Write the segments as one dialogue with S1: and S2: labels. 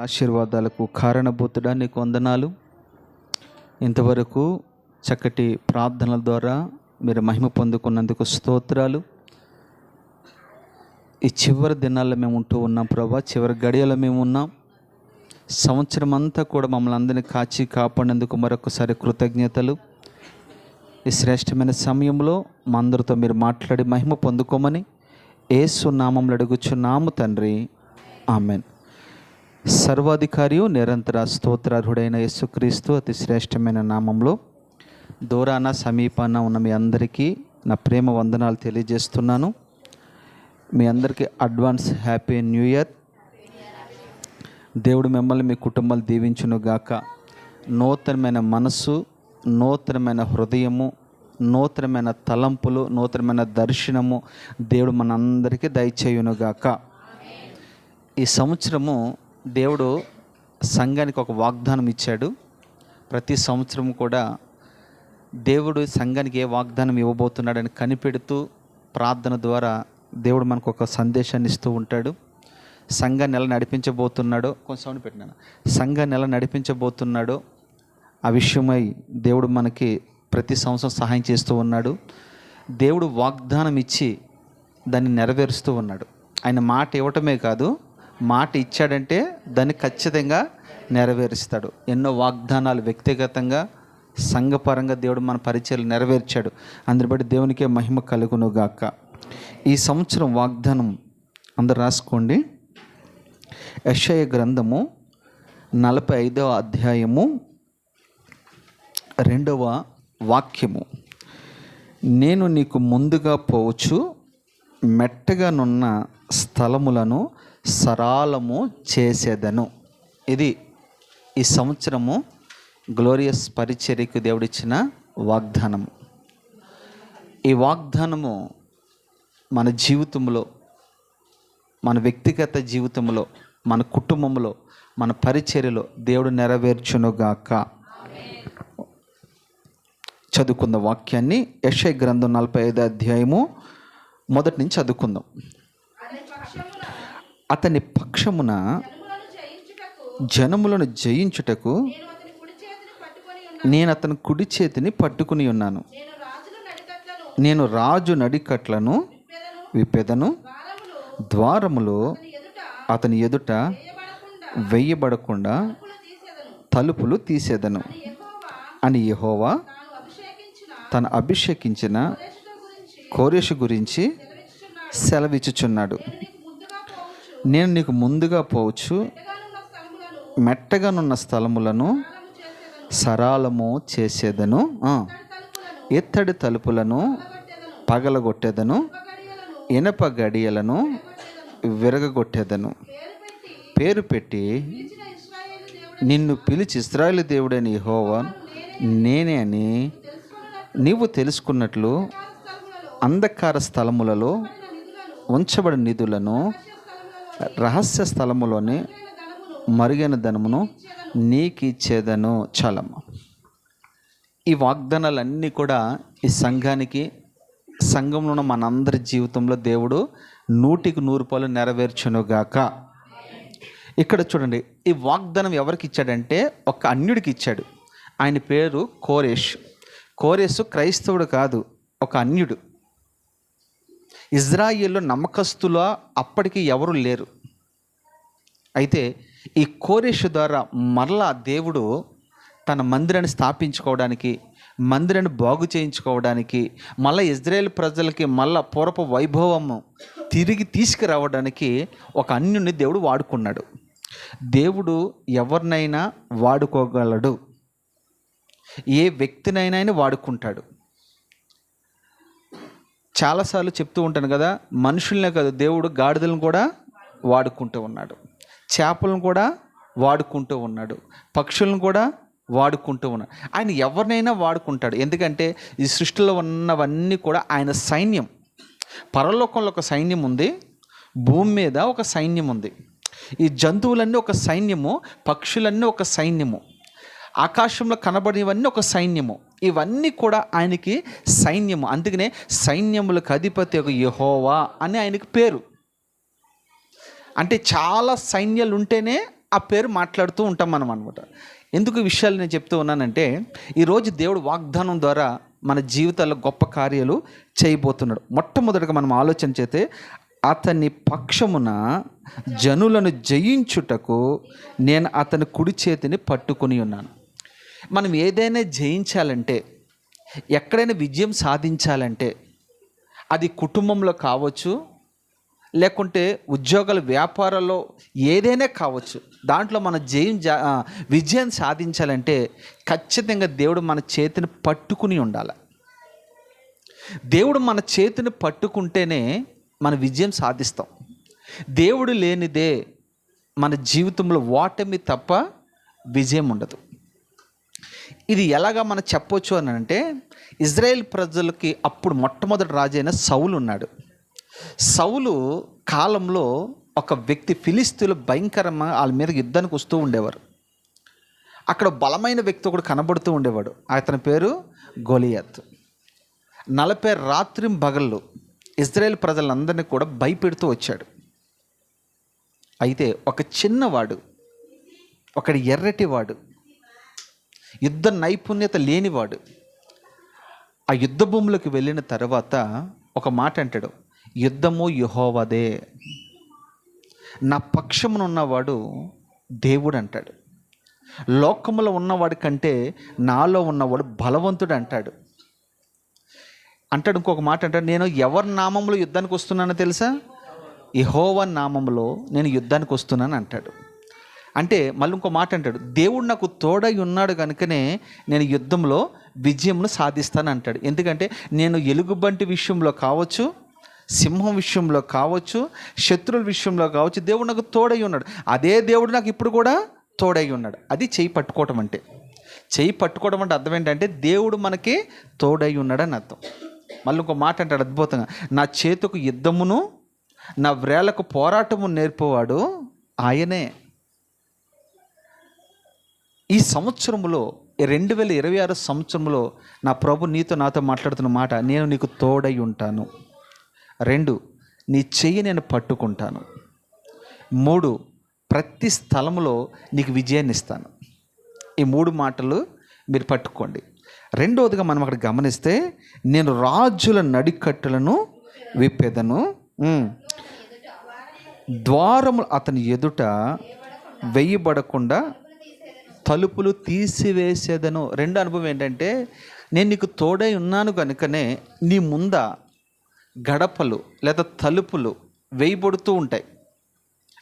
S1: ఆశీర్వాదాలకు కారణభూతుడా నీకు వందనాలు. ఇంతవరకు చక్కటి ప్రార్థనల ద్వారా మీరు మహిమ పొందుకున్నందుకు స్తోత్రాలు. ఈ చివరి దినాల్లో మేము ఉంటూ ఉన్నాం ప్రభా, చివరి గడియలో మేము ఉన్నాం. సంవత్సరం అంతా కూడా మమ్మల్ని అందరినీ కాచి కాపాడినందుకు మరొకసారి కృతజ్ఞతలు. ఈ శ్రేష్టమైన సమయంలో మా అందరితో మీరు మాట్లాడి మహిమ పొందుకోమని యేసు నామములో అడుగుచున్నాము తండ్రి, ఆమెన్. సర్వాధికారియు నిరంతర స్తోత్రార్హుడైన యేసుక్రీస్తు అతి శ్రేష్టమైన నామంలో దూరాన సమీపాన ఉన్న మీ అందరికీ నా ప్రేమ వందనాలు తెలియజేస్తున్నాను. మీ అందరికీ అడ్వాన్స్ హ్యాపీ న్యూ ఇయర్. దేవుడు మిమ్మల్ని మీ కుటుంబాలు దీవించును గాక. నూతనమైన మనసు, నూతనమైన హృదయము, నూతనమైన తలంపులు, నూతనమైన దర్శనము దేవుడు మనందరికీ దయచేయును గాక. ఈ సంవత్సరము దేవుడు సంఘానికి ఒక వాగ్దానం ఇచ్చాడు. ప్రతి సంవత్సరం కూడా దేవుడు సంఘానికి ఏ వాగ్దానం ఇవ్వబోతున్నాడని కనిపెడుతూ ప్రార్థన ద్వారా దేవుడు మనకు ఒక సందేశాన్ని ఇస్తూ ఉంటాడు. సంఘాన్ని ఎలా నడిపించబోతున్నాడో సంఘాన్ని ఎలా నడిపించబోతున్నాడో ఆ విషయమై దేవుడు మనకి ప్రతి సంవత్సరం సహాయం చేస్తూ ఉన్నాడు. దేవుడు వాగ్దానం ఇచ్చి దాన్ని నెరవేరుస్తూ ఉన్నాడు. ఆయన మాట ఇవ్వటమే కాదు, మాట ఇచ్చాడంటే దాన్ని ఖచ్చితంగా నెరవేరుస్తాడు. ఎన్నో వాగ్దానాలు వ్యక్తిగతంగా సంఘపరంగా దేవుడు మన పరిచయాలు నెరవేర్చాడు. అందుని బట్టి దేవునికే మహిమ కలుగును గాక. ఈ సంవత్సరం వాగ్దానం అందరు రాసుకోండి. యెషయా గ్రంథము 45వ అధ్యాయము 2వ వాక్యము. నేను నీకు ముందుగా పోవచ్చు, మెట్టగానున్న స్థలములను సరాలము చేసేదను. ఇది ఈ సంవత్సరము గ్లోరియస్ పరిచర్యకు దేవుడిచ్చిన వాగ్దానము. ఈ వాగ్దానము మన జీవితంలో, మన వ్యక్తిగత జీవితంలో, మన కుటుంబంలో, మన పరిచర్యలో దేవుడు నెరవేర్చునుగాక. చదువుకున్న వాక్యాన్ని యెషయా గ్రంథం 45వ అధ్యాయము 1 నుంచి చదువుకుందాం. అతని పక్షమున జనములను జయించుటకు నేను అతని కుడి చేతిని పట్టుకుని ఉన్నాను. నేను రాజు నడికట్లను విప్పెదను, ద్వారములు అతని ఎదుట వేయబడకుండా తలుపులు తీసేదను అని యెహోవా తన అభిషేకించిన కోరెషు గురించి సెలవిచ్చుచున్నాడు. నేను నీకు ముందుగా పోవచ్చు, మెట్టగానున్న స్థలములను సరాలము చేసేదను, ఎత్తడి తలుపులను పగలగొట్టేదను, ఇనప గడియలను విరగగొట్టేదను. పేరు పెట్టి నిన్ను పిలిచి ఇశ్రాయేలు దేవుడైన యెహోవా నేనే అని నీవు తెలుసుకున్నట్లు అంధకార స్థలములలో ఉంచబడిన నిధులను, రహస్య స్థలములోని మరుగైన ధనమును నీకు ఇచ్చేదను. చాలమ్మ. ఈ వాగ్దానాలన్నీ కూడా ఈ సంఘానికి, సంఘంలో ఉన్న మనందరి జీవితంలో దేవుడు 100% నెరవేర్చునుగాక. ఇక్కడ చూడండి, ఈ వాగ్దానం ఎవరికి ఇచ్చాడంటే ఒక అన్యుడికి ఇచ్చాడు. ఆయన పేరు కోరెష్. కోరెషు క్రైస్తవుడు కాదు, ఒక అన్యుడు. ఇజ్రాయేల్లో నమ్మకస్తుల అప్పటికి ఎవరు లేరు. అయితే ఈ కోరెషు ద్వారా మరలా దేవుడు తన మందిరాన్ని స్థాపించుకోవడానికి, మందిరాన్ని బాగు చేయించుకోవడానికి, మళ్ళీ ఇజ్రాయేల్ ప్రజలకి మళ్ళా పూర్వపు వైభవము తిరిగి తీసుకురావడానికి ఒక అన్యుని దేవుడు వాడుకున్నాడు. దేవుడు ఎవరినైనా వాడుకోగలడు, ఏ వ్యక్తినైనా వాడుకుంటాడు. చాలాసార్లు చెప్తూ ఉంటాను కదా, మనుషులనే కాదు, దేవుడు గాడిదలను కూడా వాడుకుంటూ ఉన్నాడు, చేపలను కూడా వాడుకుంటూ ఉన్నాడు, పక్షులను కూడా వాడుకుంటూ ఉన్నాడు. ఆయన ఎవరినైనా వాడుకుంటాడు. ఎందుకంటే ఈ సృష్టిలో ఉన్నవన్నీ కూడా ఆయన సైన్యం. పరలోకంలో ఒక సైన్యం ఉంది, భూమి మీద ఒక సైన్యం ఉంది. ఈ జంతువులన్నీ ఒక సైన్యము, పక్షులన్నీ ఒక సైన్యము, ఆకాశంలో కనబడినవన్నీ ఒక సైన్యము. ఇవన్నీ కూడా ఆయనకి సైన్యము. అందుకనే సైన్యములకు అధిపతి ఒక యెహోవా అని ఆయనకి పేరు. అంటే చాలా సైన్యాలు ఉంటేనే ఆ పేరు మాట్లాడుతూ ఉంటాం మనం అనమాట. ఎందుకు ఈ విషయాలు నేను చెప్తూ ఉన్నానంటే, ఈరోజు దేవుడు వాగ్దానం ద్వారా మన జీవితాల్లో గొప్ప కార్యాలు చేయబోతున్నాడు. మొట్టమొదటిగా మనం ఆలోచన చేస్తే, అతని పక్షమున జనులను జయించుటకు నేను అతని కుడి చేతిని పట్టుకొని ఉన్నాను. మనం ఏదైనా జయించాలంటే, ఎక్కడైనా విజయం సాధించాలంటే, అది కుటుంబంలో కావచ్చు, లేకుంటే ఉద్యోగాలు, వ్యాపారాల్లో ఏదైనా కావచ్చు, దాంట్లో మన విజయం సాధించాలంటే ఖచ్చితంగా దేవుడు మన చేతిని పట్టుకుని ఉండాలి. దేవుడు మన చేతిని పట్టుకుంటేనే మన విజయం సాధిస్తాం. దేవుడు లేనిదే మన జీవితంలో ఓటమి తప్ప విజయం ఉండదు. ఇది ఎలాగా మనం చెప్పొచ్చు అని అంటే, ఇజ్రాయేల్ ప్రజలకి అప్పుడు మొట్టమొదటి రాజైన సౌలు ఉన్నాడు. సౌలు కాలంలో ఒక వ్యక్తి, ఫిలిస్తీన్లు భయంకరంగా వాళ్ళ మీద యుద్ధానికి వస్తూ ఉండేవారు. అక్కడ బలమైన వ్యక్తి ఒకడు కనబడుతూ ఉండేవాడు. అతని పేరు గొలియాత్. 40 రాత్రి పగళ్ళు ఇజ్రాయేల్ ప్రజలందరినీ కూడా భయపెడుతూ వచ్చాడు. అయితే ఒక చిన్నవాడు, ఒకడు ఎర్రటివాడు, యుద్ధ నైపుణ్యత లేనివాడు ఆ యుద్ధ భూములకు వెళ్ళిన తర్వాత ఒక మాట అంటాడు, యుద్ధము యెహోవాదే, నా పక్షమున ఉన్నవాడు దేవుడు అంటాడు. లోకములో ఉన్నవాడి కంటే నాలో ఉన్నవాడు బలవంతుడు అంటాడు. ఇంకొక మాట అంటాడు, నేను ఎవరి నామంలో యుద్ధానికి వస్తున్నానో తెలుసా? యెహోవా నామంలో నేను యుద్ధానికి వస్తున్నాను అంటాడు. అంటే మళ్ళీ ఇంకో మాట అంటాడు, దేవుడు నాకు తోడై ఉన్నాడు కనుకనే నేను యుద్ధంలో విజయంను సాధిస్తాను అంటాడు. ఎందుకంటే నేను ఎలుగుబంటి విషయంలో కావచ్చు, సింహం విషయంలో కావచ్చు, శత్రువుల విషయంలో కావచ్చు, దేవుడు నాకు తోడై ఉన్నాడు. అదే దేవుడు నాకు ఇప్పుడు కూడా తోడై ఉన్నాడు. అది చేయి పట్టుకోవటం అంటే. చేయి పట్టుకోవడం అంటే అర్థం ఏంటంటే దేవుడు మనకి తోడై ఉన్నాడని అర్థం. మళ్ళీ ఇంకో మాట అంటాడు అద్భుతంగా, నా చేతుకు యుద్ధమును నా వ్రేళ్లకు పోరాటము నేర్పేవాడు ఆయనే. ఈ సంవత్సరంలో 2026 సంవత్సరంలో నా ప్రభు నాతో మాట్లాడుతున్న మాట, నేను నీకు తోడై ఉంటాను. 2, నీ చెయ్యి నేను పట్టుకుంటాను. 3, ప్రతి స్థలంలో నీకు విజయాన్ని ఇస్తాను. ఈ 3 మాటలు మీరు పట్టుకోండి. రెండవదిగా మనం అక్కడ గమనిస్తే, నేను రాజుల నడికట్టులను విప్పెదను, ద్వారములు అతని ఎదుట వేయబడకుండా తలుపులు తీసివేసేదను. రెండో అనుభవం ఏంటంటే, నేను నీకు తోడై ఉన్నాను కనుకనే నీ ముంద గడపలు లేదా తలుపులు వేయబడుతూ ఉంటాయి.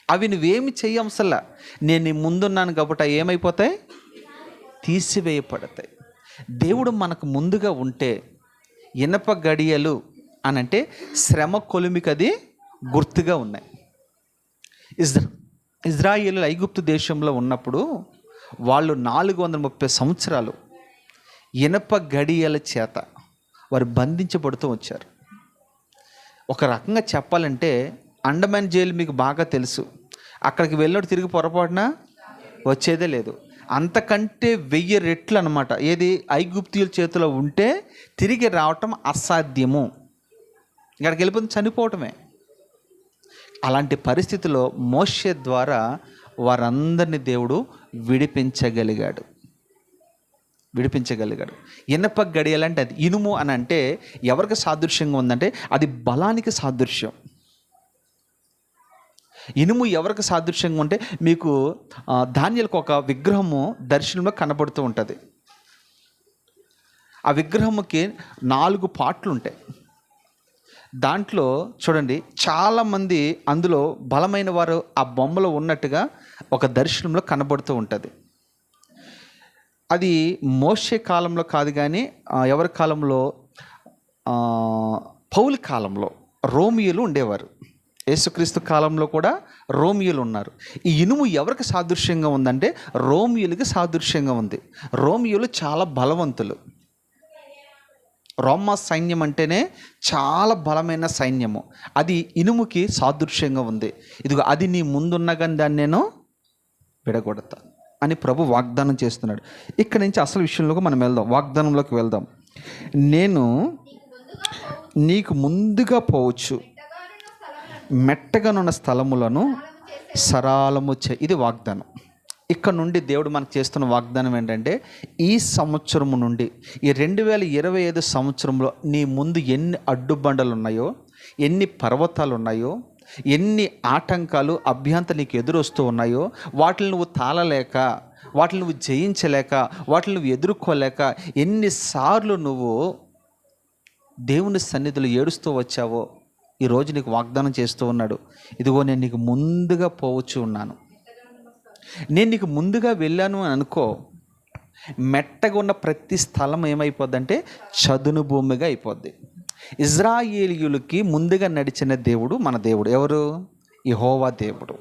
S1: అవి నువ్వేమి చేయవసలా, నేను నీ ముందున్నాను కాబట్టి ఏమైపోతాయి? తీసివేయబడతాయి. దేవుడు మనకు ముందుగా ఉంటే ఇనప గడియలు అనంటే శ్రమ కొలిమికి అది గుర్తుగా ఉన్నాయి. ఇజ్రాయేలు ఐగుప్తు దేశంలో ఉన్నప్పుడు వాళ్ళు 430 సంవత్సరాలు ఇనప గడియల చేత వారు బంధించబడుతూ వచ్చారు. ఒక రకంగా చెప్పాలంటే అండమాన్ జైలు మీకు బాగా తెలుసు. అక్కడికి వెళ్ళినట్టు తిరిగి పొరపాటున వచ్చేదే లేదు. అంతకంటే 1000 రెట్లు అనమాట. ఏది? ఐగుప్తీయుల చేతిలో ఉంటే తిరిగి రావటం అసాధ్యము. ఇక్కడికి వెళ్ళిపోతే చనిపోవటమే. అలాంటి పరిస్థితిలో మోషే ద్వారా వారందరినీ దేవుడు విడిపించగలిగాడు. ఇనప గడియలంటే అది ఇనుము అని అంటే ఎవరికి సాదృశ్యంగా ఉందంటే అది బలానికి సాదృశ్యం. ఇనుము ఎవరికి సాదృశ్యంగా ఉంటే మీకు దానియేలుకు ఒక విగ్రహము దర్శనంలో కనబడుతూ ఉంటుంది. ఆ విగ్రహముకి 4 పార్ట్లు ఉంటాయి. దాంట్లో చూడండి, చాలామంది అందులో బలమైన వారు ఆ బొమ్మలో ఉన్నట్టుగా ఒక దర్శనంలో కనబడుతూ ఉంటుంది. అది మోషే కాలంలో కాదు, కానీ ఎవరి కాలంలో? పౌలు కాలంలో రోమియోలు ఉండేవారు. యేసుక్రీస్తు కాలంలో కూడా రోమియోలు ఉన్నారు. ఈ ఇనుము ఎవరికి సాదృశ్యంగా ఉందంటే రోమియోలకి సాదృశ్యంగా ఉంది. రోమియోలు చాలా బలవంతులు. రోమా సైన్యం అంటేనే చాలా బలమైన సైన్యము. అది ఇనుముకి సాదృశ్యంగా ఉంది. ఇదిగో అది నీ ముందున్న కానీ దాన్ని నేను విడగొడతా అని ప్రభు వాగ్దానం చేస్తున్నాడు. ఇక్కడ నుంచి అసలు విషయంలోకి మనం వెళ్దాం, వాగ్దానంలోకి వెళ్దాం. నేను నీకు ముందుగా పోవచ్చు, మెట్టగానున్న స్థలములను సరాలము ఇది వాగ్దానం. ఇక్కడ నుండి దేవుడు మనకు చేస్తున్న వాగ్దానం ఏంటంటే, ఈ సంవత్సరం నుండి ఈ 2025 సంవత్సరంలో నీ ముందు ఎన్ని అడ్డుబండలు ఉన్నాయో, ఎన్ని పర్వతాలు ఉన్నాయో, ఎన్ని ఆటంకాలు అభ్యంతరం నీకు ఎదురొస్తూ ఉన్నాయో, వాటిని నువ్వు తాళలేక, వాటిని నువ్వు జయించలేక, వాటిని నువ్వు ఎదుర్కోలేక ఎన్నిసార్లు నువ్వు దేవుని సన్నిధిలో ఏడుస్తూ వచ్చావో, ఈరోజు నీకు వాగ్దానం చేస్తూ ఉన్నాడు. ఇదిగో నేను నీకు ముందుగా పోవచ్చు ఉన్నాను. నేను నీకు ముందుగా వెళ్ళాను అని అనుకో, మెట్టగా ఉన్న ప్రతి స్థలం ఏమైపోద్దంటే చదును భూమిగా అయిపోద్ది. ఇజ్రాయేలీయులకి ముందుగా నడిచిన దేవుడు మన దేవుడు ఎవరు? యెహోవా దేవుడు.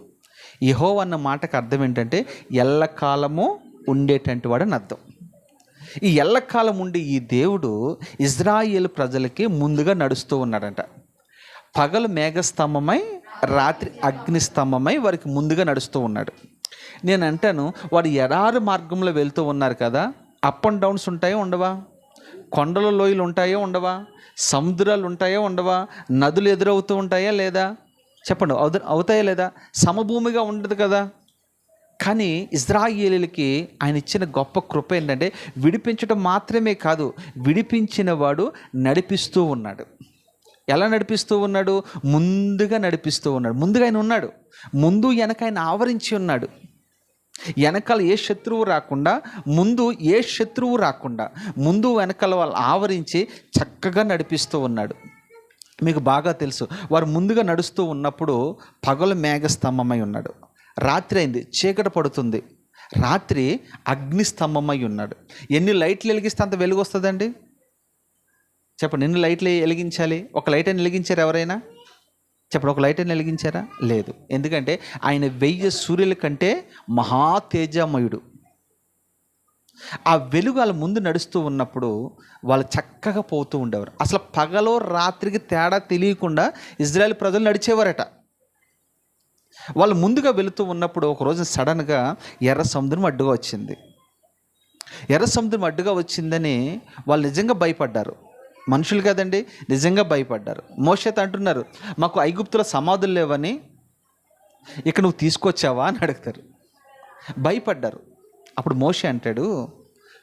S1: యెహోవా అన్న మాటకు అర్థం ఏంటంటే ఎల్లకాలము ఉండేటంటి వాడు అని అర్థం. ఈ ఎల్లకాలం ఉండి ఈ దేవుడు ఇజ్రాయేల్ ప్రజలకి ముందుగా నడుస్తూ ఉన్నాడంట. పగలు మేఘస్తంభమై, రాత్రి అగ్నిస్తంభమై వారికి ముందుగా నడుస్తూ ఉన్నాడు. నేను అంటాను, వాడు ఎడారి మార్గంలో వెళ్తూ ఉన్నారు కదా, అప్ అండ్ డౌన్స్ ఉంటాయో ఉండవా? కొండల లోయలు ఉంటాయో ఉండవా? సముద్రాలు ఉంటాయో ఉండవా? నదులు ఎదురవుతూ ఉంటాయా లేదా? చెప్పండి, అవుతాయా లేదా? సమభూమిగా ఉండదు కదా. కానీ ఇజ్రాయేలీలకి ఆయన ఇచ్చిన గొప్ప కృప ఏంటంటే, విడిపించడం మాత్రమే కాదు, విడిపించిన వాడు నడిపిస్తూ ఉన్నాడు. ఎలా నడిపిస్తూ ఉన్నాడు? ముందుగా నడిపిస్తూ ఉన్నాడు. ముందుగా ఆయన ఉన్నాడు, ముందు వెనక ఆయన ఆవరించి ఉన్నాడు. వెనకాల ఏ శత్రువు రాకుండా, ముందు ఏ శత్రువు రాకుండా, ముందు వెనకాల వాళ్ళు ఆవరించి చక్కగా నడిపిస్తూ ఉన్నాడు. మీకు బాగా తెలుసు, వారు ముందుగా నడుస్తూ ఉన్నప్పుడు పగలు మేఘస్తంభమై ఉన్నాడు. రాత్రి అయింది, చీకటి పడుతుంది, రాత్రి అగ్నిస్తంభమై ఉన్నాడు. ఎన్ని లైట్లు వెలిగిస్తే అంత వెలుగు వస్తుందండి? చెప్పండి, ఎన్ని లైట్లు వెలిగించాలి? ఒక లైట్ అని వెలిగించారు ఎవరైనా? చెప్పండి, ఒక లైట్ అని వెలిగించారా? లేదు. ఎందుకంటే ఆయన 1000 సూర్యుల కంటే మహా తేజమయుడు. ఆ వెలుగు వాళ్ళ ముందు నడుస్తూ ఉన్నప్పుడు వాళ్ళు చక్కగా పోతూ ఉండేవారు. అసలు పగలో రాత్రికి తేడా తెలియకుండా ఇజ్రాయేల్ ప్రజలు నడిచేవారట. వాళ్ళు ముందుగా వెళుతూ ఉన్నప్పుడు ఒకరోజు సడన్గా ఎర్ర సముద్రం అడ్డుగా వచ్చింది. ఎర్ర సముద్రం అడ్డుగా వచ్చిందని వాళ్ళు నిజంగా భయపడ్డారు. మనుషులు కదండి, నిజంగా భయపడ్డారు. మోషేతో అంటున్నారు, మాకు ఐగుప్తులో సమాధులు లేవని ఇక నువ్వు తీసుకొచ్చావా అని అడుగుతారు. భయపడ్డారు. అప్పుడు మోషే అంటాడు,